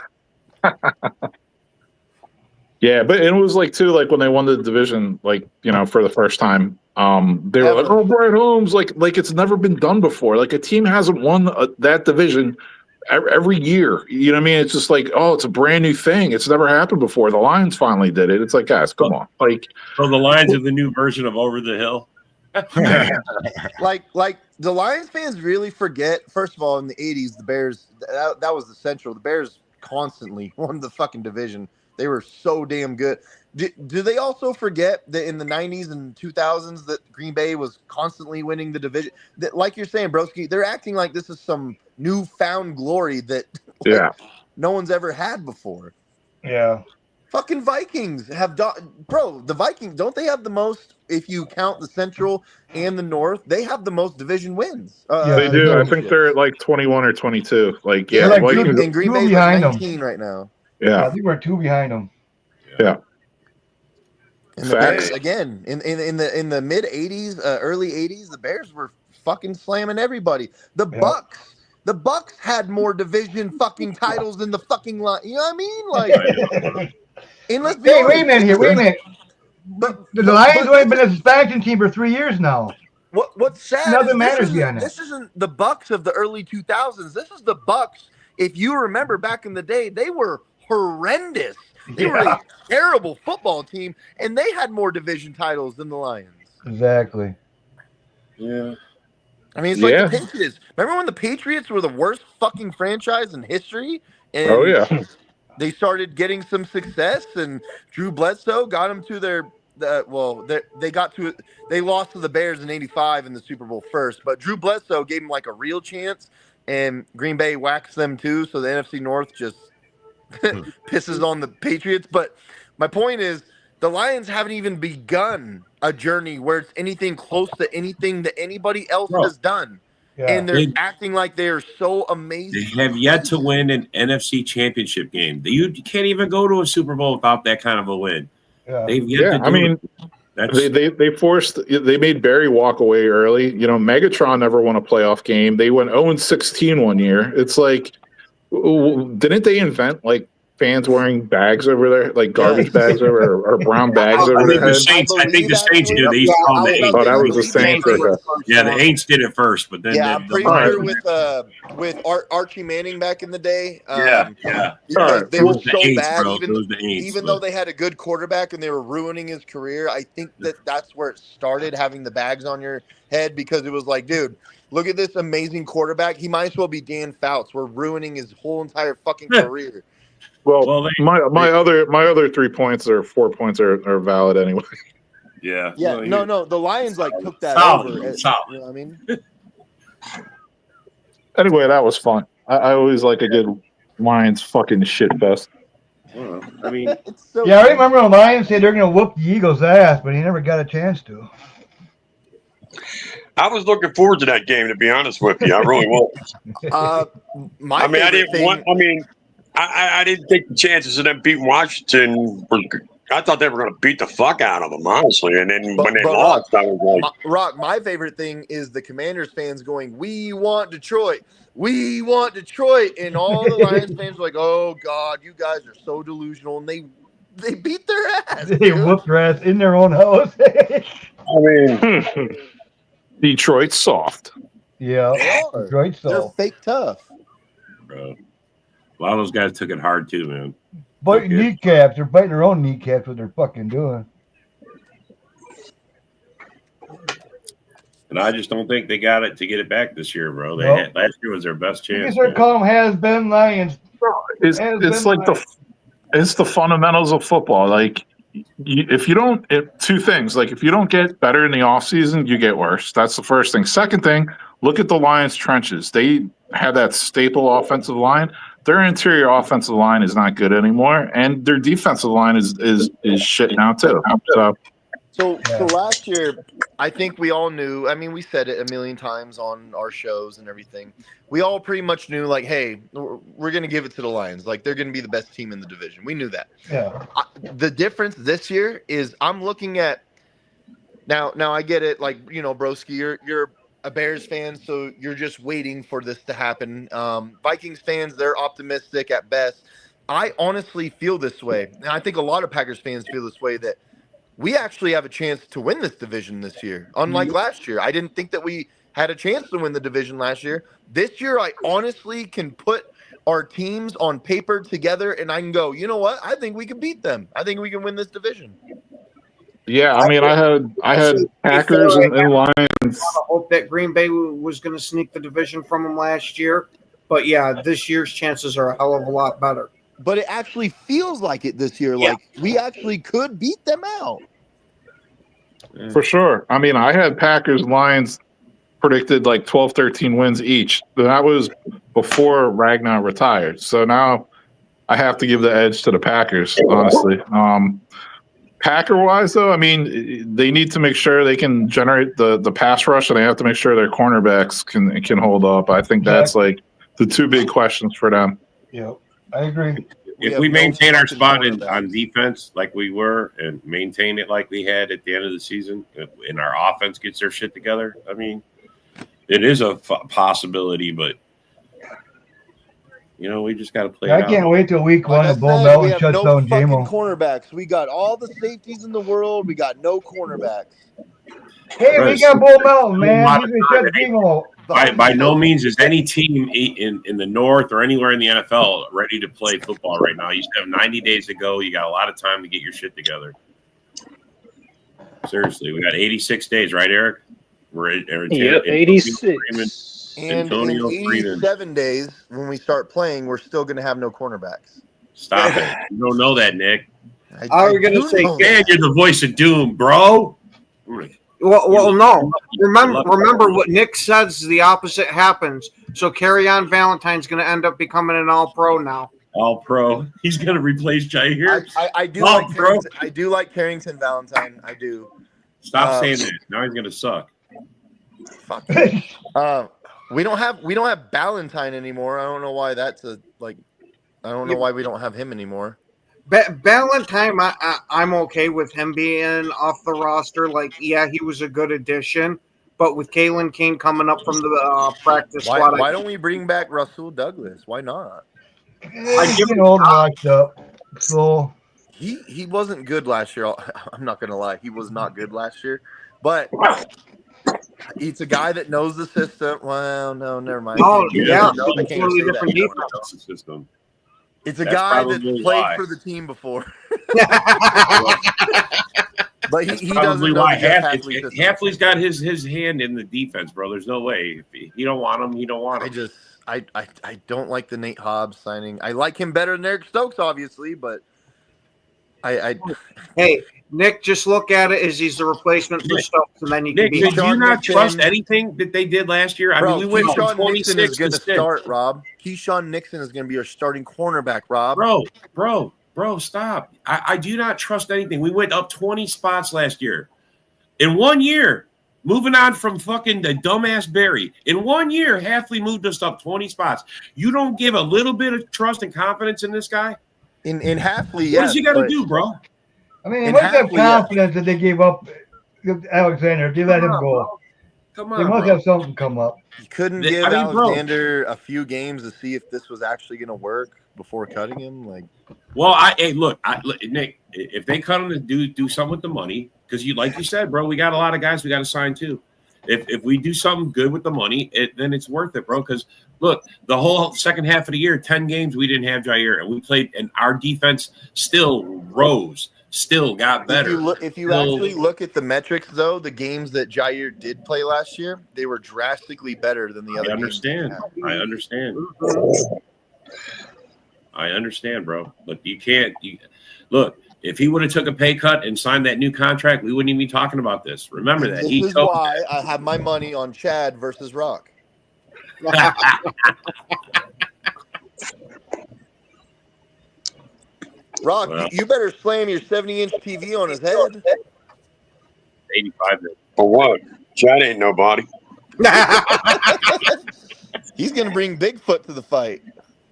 Yeah, but it was like too, like when they won the division, like, for the first time, they were like, oh, Brian Holmes, like it's never been done before. Like a team hasn't won that division every year. You know what I mean? It's just like, oh, it's a brand new thing. It's never happened before. The Lions finally did it. It's like, guys, come on. Like, so the Lions are the new version of Over the Hill. like the Lions fans really forget. First of all, in the 80s, the Bears, that was the Central. The Bears constantly won the fucking division. They were so damn good. Do they also forget that in the 90s and 2000s that Green Bay was constantly winning the division? That, like you're saying, broski, they're acting like this is some newfound glory that no one's ever had before. Yeah. Fucking Vikings have the Vikings, don't they have the most, if you count the Central and the North, they have the most division wins. They do. I think they're at like 21 or 22. Like, Vikings, and Green Bay's like 19 right now. Yeah. I think we're 2 behind them. Yeah. And the Bears, again, in the mid 80s, early 80s, the Bears were fucking slamming everybody. The Bucks had more division fucking titles than the fucking line. You know what I mean? Like, and let's be honest, wait a minute. But the Lions only been a expansion team for 3 years now. What's sad? Nothing matters beyond that. This isn't the Bucks of the early 2000s. This is the Bucks. If you remember back in the day, they were horrendous. They were a terrible football team, and they had more division titles than the Lions. Exactly. Yeah. I mean, it's like the Patriots. Remember when the Patriots were the worst fucking franchise in history? And they started getting some success, and Drew Bledsoe got them to they lost to the Bears in '85 in the Super Bowl first, but Drew Bledsoe gave them like a real chance, and Green Bay waxed them too. So the NFC North just pisses on the Patriots. But my point is, the Lions haven't even begun a journey where it's anything close to anything that anybody else has done. Yeah. And they're acting like they are so amazing. They have yet to win an NFC championship game. You can't even go to a Super Bowl without that kind of a win. Yeah. They've yet to do they made Barry walk away early. You know, Megatron never won a playoff game. They went 0-16 one year. It's like, didn't they invent like fans wearing bags over there, like garbage bags or brown bags over their heads? I think the Saints did. They used to call them the Aints. Oh, that was the Saints. Yeah, the Aints did it first, but then I'm pretty sure with Archie Manning back in the day. They were so bad, even though they had a good quarterback and they were ruining his career. I think that's where it started, having the bags on your head, because it was like, dude, look at this amazing quarterback. He might as well be Dan Fouts. We're ruining his whole entire fucking career. Well, my other 3 points or 4 points are valid anyway. Yeah. Yeah. No. The Lions took that over. You know what I mean? Anyway, that was fun. I always like a good Lions fucking shit fest. I mean, I remember the Lions said they're going to whoop the Eagles' ass, but he never got a chance to. I was looking forward to that game, to be honest with you. I really was. I didn't take the chances of them beating Washington. I thought they were going to beat the fuck out of them, honestly. And then when they lost, I was like... Rock, my favorite thing is the Commanders fans going, "We want Detroit. We want Detroit." And all the Lions fans are like, "Oh, God, you guys are so delusional." And they beat their ass. They whooped their ass in their own house. I mean... Detroit's soft. Yeah, Detroit's soft. They're fake tough. Bro. A lot of those guys took it hard too, man. Biting kneecaps. They're biting their own kneecaps. What they're fucking doing. And I just don't think they got it to get it back this year, bro. Last year was their best chance. You start calling them has-been Lions. It's like it's the fundamentals of football. Like, if you don't, two things. Like, if you don't get better in the offseason, you get worse. That's the first thing. Second thing, look at the Lions' trenches. They had that staple offensive line. Their interior offensive line is not good anymore, and their defensive line is shit now too. So last year, I think we all knew. I mean, we said it a million times on our shows and everything. We all pretty much knew, like, hey, we're going to give it to the Lions. Like, they're going to be the best team in the division. We knew that. Yeah. The difference this year is I'm looking at now. I get it. Like, you know, Broski, you're a Bears fan, so you're just waiting for this to happen. Vikings fans, they're optimistic at best. I honestly feel this way, and I think a lot of Packers fans feel this way, that we actually have a chance to win this division this year, unlike last year. I didn't think that we had a chance to win the division last year. This year, I honestly can put our teams on paper together, and I can go, you know what? I think we can beat them. I think we can win this division. Yeah, I mean, I had Packers and Lions. I hope that Green Bay was going to sneak the division from them last year, but yeah, this year's chances are a hell of a lot better. But it actually feels like it this year. Like, we actually could beat them out. For sure. I mean, I had Packers, Lions predicted like 12, 13 wins each. That was before Ragnar retired. So now I have to give the edge to the Packers, honestly. Packer-wise, though, I mean, they need to make sure they can generate the pass rush, and they have to make sure their cornerbacks can hold up. I think that's like the two big questions for them. Yeah, I agree. If we maintain our spot on defense like we were, and maintain it like we had at the end of the season, and our offense gets their shit together, I mean, it is a possibility, but you know, we just got to play. I can't wait till week one. Bull Melton shuts down JMO. Cornerbacks. We got all the safeties in the world. We got no cornerbacks. Hey, we got Bull Melton, man. He's gonna shut JMO. By no means is any team in the North or anywhere in the NFL ready to play football right now. You still have 90 days to go. You got a lot of time to get your shit together. Seriously, we got 86 days, right, Eric? Yep, 86. And in 87 days, when we start playing, we're still going to have no cornerbacks. Stop it. You don't know that, Nick. I was going to say, man, you're the voice of doom, bro. Well, no. Remember what Nick says. The opposite happens. So Kerryon Valentine's going to end up becoming an All-Pro now. All-Pro. He's going to replace Jair. I do like Carrington Valentine. I do. Stop saying that. Now he's going to suck. Fuck. We don't have Valentine anymore. I don't know why that's I don't know why we don't have him anymore. Valentine, I'm okay with him being off the roster. Like, yeah, he was a good addition. But with Kalen King coming up from the practice squad, why don't we bring back Rasul Douglas? Why not? He's getting old and washed up. So he wasn't good last year. I'm not gonna lie, he was not good last year. But it's a guy that knows the system. Well, no, never mind. Oh, yeah, totally different system. It's a guy that played for the team before. But he doesn't know Hafley's got his hand in the defense, bro. There's no way. If you don't want him, you don't want him. I don't like the Nate Hobbs signing. I like him better than Eric Stokes, obviously, but Hey, Nick, just look at it as he's the replacement for Stokes, and then you can Nick, did you not trust anything that they did last year? Bro, we went from 26 is going to 6. start, Rob. Keyshawn Nixon is going to be our starting cornerback, Rob. Bro, stop. I do not trust anything. We went up 20 spots last year. In 1 year, moving on from fucking the dumbass Barry. In 1 year, Hafley moved us up 20 spots. You don't give a little bit of trust and confidence in this guy? In Hafley, what does he got to do, bro? I mean, they must have confidence that they gave up Alexander. They let him go. Come on, they must have something come up. You couldn't give Alexander a few games to see if this was actually going to work before cutting him. Well, Nick, if they cut him to do something with the money, because like you said, bro, we got a lot of guys we got to sign too. If we do something good with the money, then it's worth it, bro. Because look, the whole second half of the year, 10 games we didn't have Jair, and we played, and our defense still rose, still got better. If you actually look at the metrics, though, the games that Jair did play last year, they were drastically better than the other. I understand, bro. But you can't. Look. If he would have took a pay cut and signed that new contract, we wouldn't even be talking about this. Remember that. This is why I have my money on Chad versus Rock. Rock, you better slam your 70-inch TV on his head. 85. For what? Chad ain't nobody. He's going to bring Bigfoot to the fight.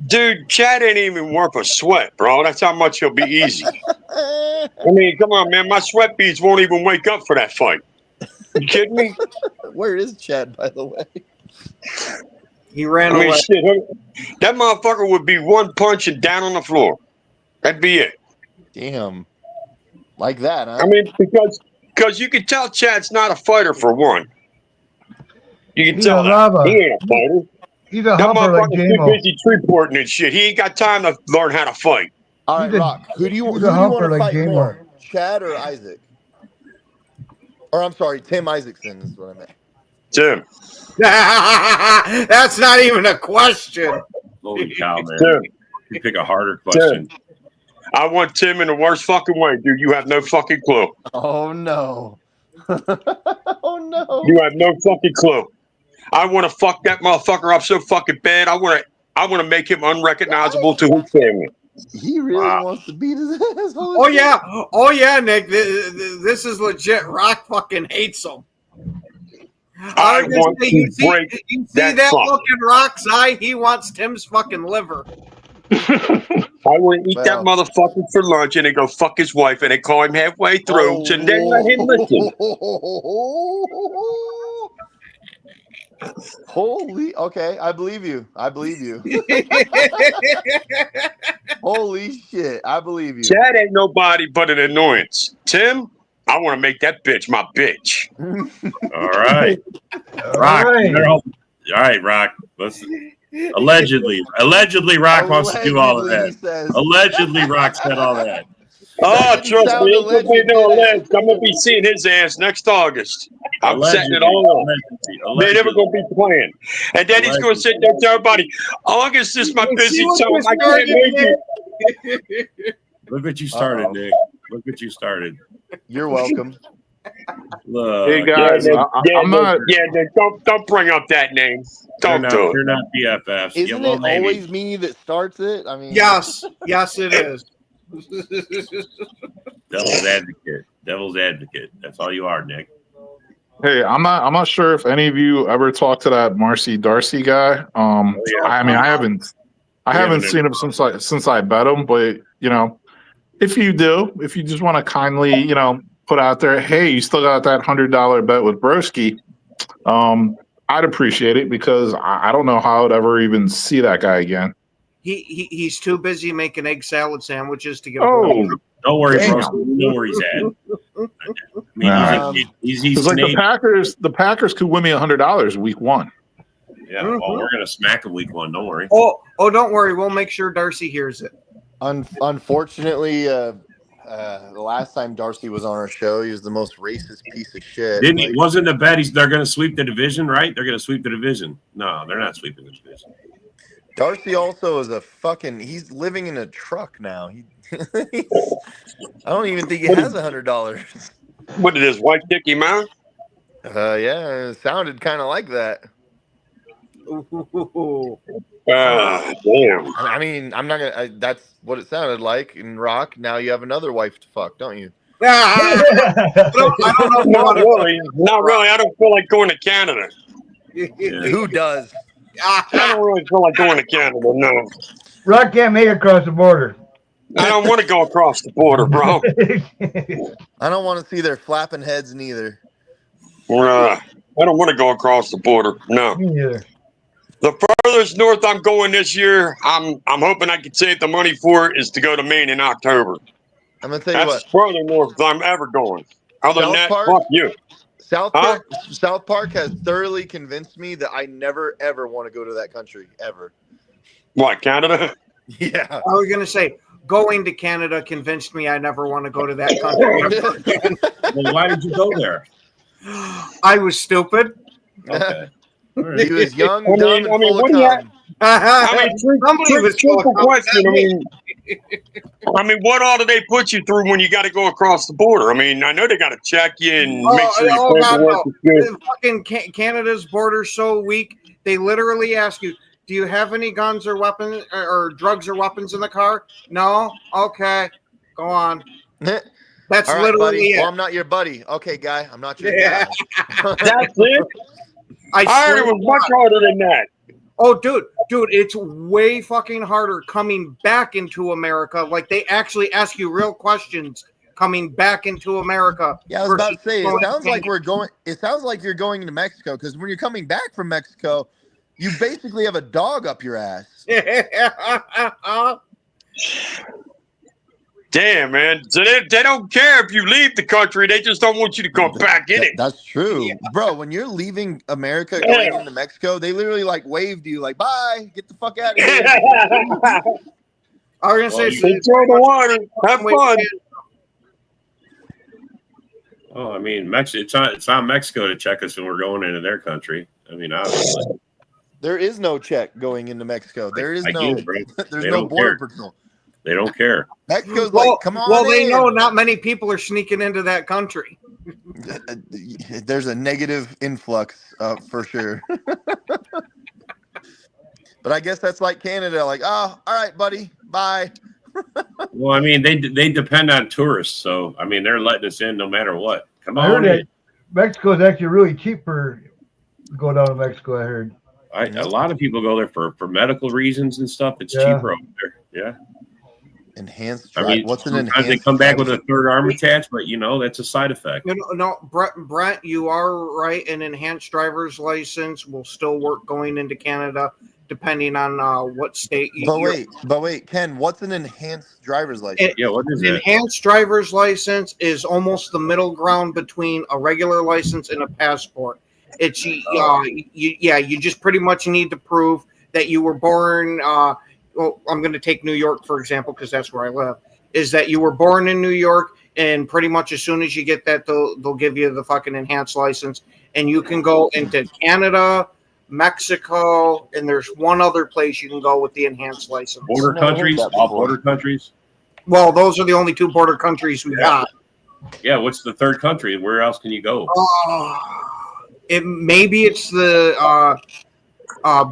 Dude, Chad ain't even worth a sweat, bro. That's how much he'll be easy. I mean, come on, man. My sweat beads won't even wake up for that fight. You kidding me? Where is Chad, by the way? He ran away. Shit, that motherfucker would be one punch and down on the floor. That'd be it. Damn. Like that, huh? I mean, because you can tell Chad's not a fighter, for one. You can tell that. He ain't a fighter. He's a humper like too busy tree porting and shit. He ain't got time to learn how to fight. All right, Rock. Who do you want to fight more, Chad or Isaac? Or I'm sorry, Tim Isaacson is what I meant. Tim. That's not even a question. Holy cow, man. Tim. You pick a harder question. Tim. I want Tim in the worst fucking way, dude. You have no fucking clue. Oh, no. Oh, no. You have no fucking clue. I want to fuck that motherfucker up so fucking bad. I want to make him unrecognizable to his family. He really wants to beat his ass. Oh yeah, Nick. This is legit. Rock fucking hates him. I want to break you see that look in Rock's eye? He wants Tim's fucking liver. I want to eat that motherfucker for lunch and then go fuck his wife and then call him halfway through and then let him listen. Holy, okay, I believe you. Holy shit, I believe you. Chad ain't nobody but an annoyance. Tim, I want to make that bitch my bitch. All right. Rock. All right, Rock. Listen. Allegedly, Rock wants to do all of that. Allegedly, Rock said all that. Oh, trust me, I'm going to be seeing his ass next August. I'm setting it all up. They're never going to be playing. And then he's going to sit there and tell everybody, August is my busy time. I can't make it. Look what you started, Nick. Look what you started. You're welcome. Hey guys, I'm not. Yeah, don't bring up that name. Don't do it. You're not BFFs. Isn't it always me that starts it? I mean, yes, it is. Devil's advocate. Devil's advocate. That's all you are, Nick. Hey, I'm not sure if any of you ever talked to that Marcy Darcy guy. I mean, I haven't seen him since I bet him, but if you do, if you just want to kindly, put out there, hey, you still got that $100 bet with Broski, I'd appreciate it because I don't know how I'd ever even see that guy again. He's too busy making egg salad sandwiches to get. Don't worry, Broski. You know where he's at. I mean, he's like the Packers could win me $100 week 1. Yeah, well, we're gonna smack him week 1. Don't worry. Oh, don't worry. We'll make sure Darcy hears it. Unfortunately, the last time Darcy was on our show, he was the most racist piece of shit. Didn't he? Wasn't the bet they're going to sweep the division, right? They're going to sweep the division. No, they're not sweeping the division. Darcy also is he's living in a truck now. I don't even think he has $100. What did his wife kick him out? Yeah, it sounded kind of like that. Damn. I mean, I'm not gonna. That's what it sounded like in Rock. Now you have another wife to fuck, don't you? I don't know. Not really. I don't feel like going to Canada. Who does? I don't really feel like going to Canada. No. Rock can't make it across the border. I don't want to go across the border, bro. I don't want to see their flapping heads neither. I don't want to go across the border. No. Me neither. The furthest north I'm going this year, I'm hoping I can save the money for it, is to go to Maine in October. I'm gonna tell you That's further north than I'm ever going. Other than that, fuck you. South Park has thoroughly convinced me that I never ever want to go to that country ever. What, Canada? Yeah. I was gonna say going to Canada convinced me I never want to go to that country. Well, why did you go there? I was stupid. Okay. Right. He was young, dumb, and full of cum. Simple question. I mean, what all do they put you through when you got to go across the border? I mean, I know they got to check you and make sure your paperwork is good. Fucking Canada's border's so weak. They literally ask you, "Do you have any guns or weapons or drugs or weapons in the car?" No. Okay, go on. That's all right, literally buddy. it. Well, I'm not your buddy. Okay, guy, I'm not your guy. That's it. I heard it was much harder than that. Oh, dude, it's way fucking harder coming back into America. Like, they actually ask you real questions coming back into America. Yeah, I was about to say, it sounds like you're going into Mexico, because when you're coming back from Mexico, you basically have a dog up your ass. Damn, man. So they don't care if you leave the country. They just don't want you to come back in it. That's true. Yeah. Bro, when you're leaving America going into Mexico, they literally wave to you like, bye, get the fuck out of here. I was going to say, enjoy the water. Have fun. Oh, I mean, it's on Mexico to check us when we're going into their country. I mean, obviously. There is no check going into Mexico. There is there's no border patrol. They don't care. Mexico's like, come on. Well, they know not many people are sneaking into that country. There's a negative influx for sure. But I guess that's like Canada. Like, oh, all right, buddy, bye. Well, I mean, they depend on tourists, so I mean, they're letting us in no matter what. Come on. I heard that Mexico is actually really cheaper to go down to Mexico. I heard. A lot of people go there for medical reasons and stuff. It's cheaper over there. Yeah. Enhanced. I mean, what's an sometimes enhanced? They come back with a third arm attached, but that's a side effect. No, Brent, you are right. An enhanced driver's license will still work going into Canada, depending on what state you. But wait, Ken, what's an enhanced driver's license? What is it? Enhanced driver's license is almost the middle ground between a regular license and a passport. It's you just pretty much need to prove that you were born. Well, I'm going to take New York, for example, because that's where I live, is that you were born in New York and pretty much as soon as you get that, they'll give you the fucking enhanced license, and you can go into Canada, Mexico, and there's one other place you can go with the enhanced license. Border countries, all border countries. Well, those are the only 2 border countries we got. Yeah, what's the third country? Where else can you go? Maybe it's the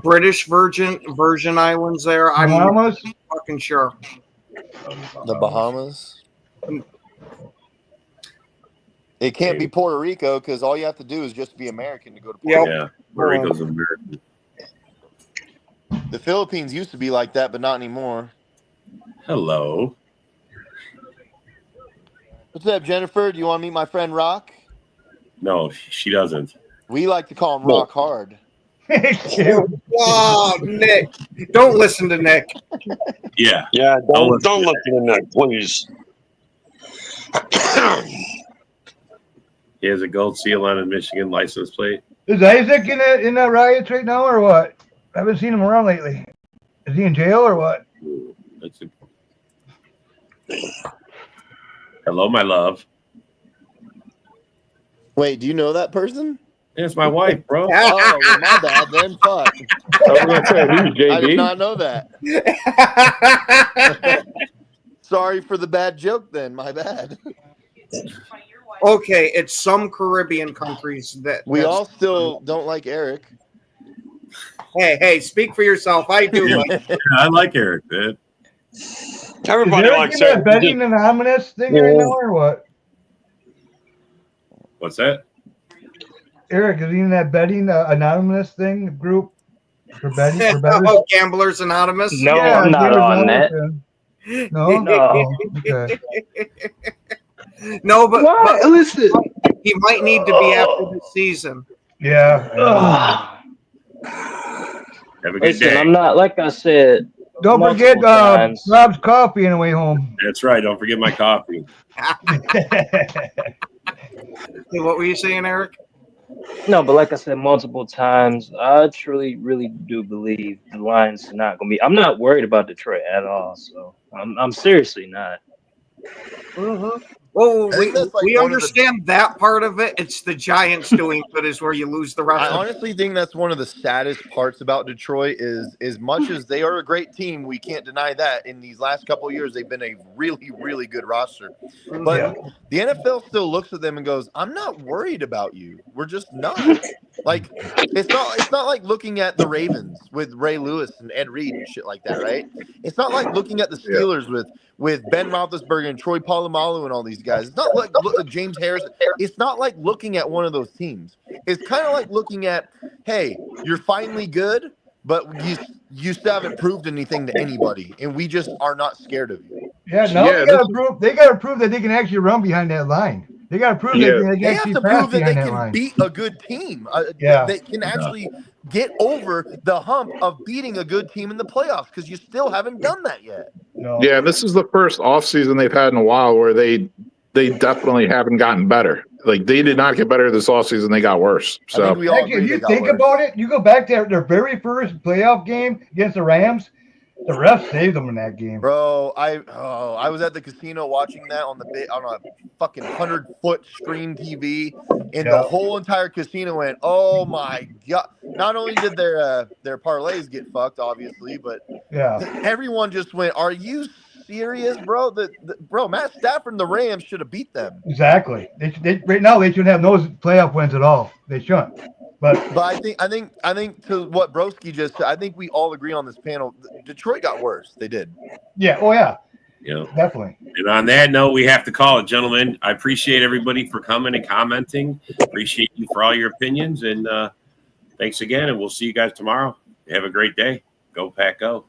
British Virgin Islands there. I'm not fucking sure. The Bahamas. It can't be Puerto Rico because all you have to do is just be American to go to Puerto Rico. Yeah, Puerto Rico's American. The Philippines used to be like that, but not anymore. Hello. What's up, Jennifer? Do you want to meet my friend Rock? No, she doesn't. We like to call him Rock Hard. Wow, Nick. Don't listen to Nick. Yeah. Yeah, don't listen to Nick, please. He has a gold seal on his Michigan license plate. Is Isaac in that riots right now or what? I haven't seen him around lately. Is he in jail or what? Hello, my love. Wait, do you know that person? Yeah, it's my wife, bro. Oh, well, my bad then. Fuck. I was going to say, who's JB? I did not know that. Sorry for the bad joke then. My bad. Okay, it's some Caribbean countries that we all still don't like Eric. Hey, speak for yourself. I do like I like Eric, man. Everybody likes Eric. Is that betting anonymous thing right now or what? What's that? Eric, is he in that betting anonymous thing group for betting? For bettors? Oh, Gamblers Anonymous? No, Yeah, I'm not on that. No? No. Okay. No, but listen. He might need to be after the season. Yeah. Have a good Listen, day. I'm not, like I said. Don't forget Rob's coffee on the way home. That's right. Don't forget my coffee. Hey, what were you saying, Eric? No, but like I said multiple times, I truly, really do believe the Lions are not going to be. I'm not worried about Detroit at all. So I'm seriously not. Mm-hmm. Well, we understand that part of it. It's the Giants doing good is where you lose the rest. I honestly think that's one of the saddest parts about Detroit is as much as they are a great team, we can't deny that in these last couple of years, they've been a really, really good roster. But the NFL still looks at them and goes, I'm not worried about you. We're just not. Like, it's not like looking at the Ravens with Ray Lewis and Ed Reed and shit like that, right? It's not like looking at the Steelers with Ben Roethlisberger and Troy Polamalu and all these guys. It's not like James Harris. It's not like looking at one of those teams. It's kind of like looking at, hey, you're finally good, but you still haven't proved anything to anybody, and we just are not scared of you. Yeah, no, they got to prove that they can actually run behind that line. They got to prove that they have to prove that they can beat a good team. They can actually get over the hump of beating a good team in the playoffs because you still haven't done that yet. No. Yeah, this is the first offseason they've had in a while where they definitely haven't gotten better. Like, they did not get better this offseason. They got worse. So if you think about it, you go back to their very first playoff game against the Rams. The refs saved them in that game, bro. I was at the casino watching that on a fucking 100-foot screen TV, and the whole entire casino went, "Oh my god!" Not only did their parlays get fucked, obviously, but everyone just went, "Are you serious, bro? Bro, Matt Stafford and the Rams should have beat them." Exactly. They right now they shouldn't have no playoff wins at all. They shouldn't. But I think to what Broski just said, I think we all agree on this panel. Detroit got worse. They did. Yeah. Oh yeah. Yeah. Definitely. And on that note, we have to call it, gentlemen. I appreciate everybody for coming and commenting. Appreciate you for all your opinions, and thanks again. And we'll see you guys tomorrow. Have a great day. Go Pack Go.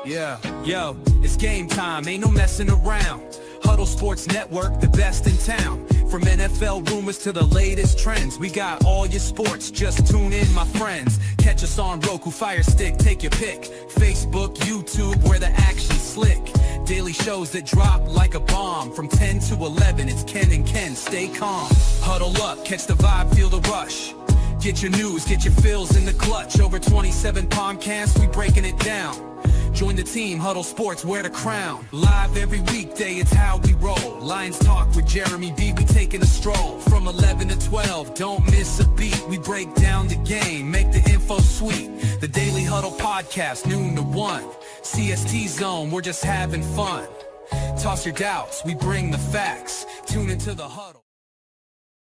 Yeah, yo, it's game time. Ain't no messing around. Huddle Sports Network, the best in town. From NFL rumors to the latest trends, we got all your sports. Just tune in, my friends. Catch us on Roku, Fire Stick, take your pick. Facebook, YouTube, where the action's slick. Daily shows that drop like a bomb. From 10 to 11, it's Ken and Ken. Stay calm. Huddle up, catch the vibe, feel the rush. Get your news, get your fills in the clutch. Over 27 podcasts, we breaking it down. Join the team, Huddle Sports, wear the crown. Live every weekday, it's how we roll. Lions Talk with Jeremy B, we taking a stroll. From 11 to 12, don't miss a beat. We break down the game, make the info sweet. The Daily Huddle podcast, noon to 1. CST Zone, we're just having fun. Toss your doubts, we bring the facts. Tune into the Huddle.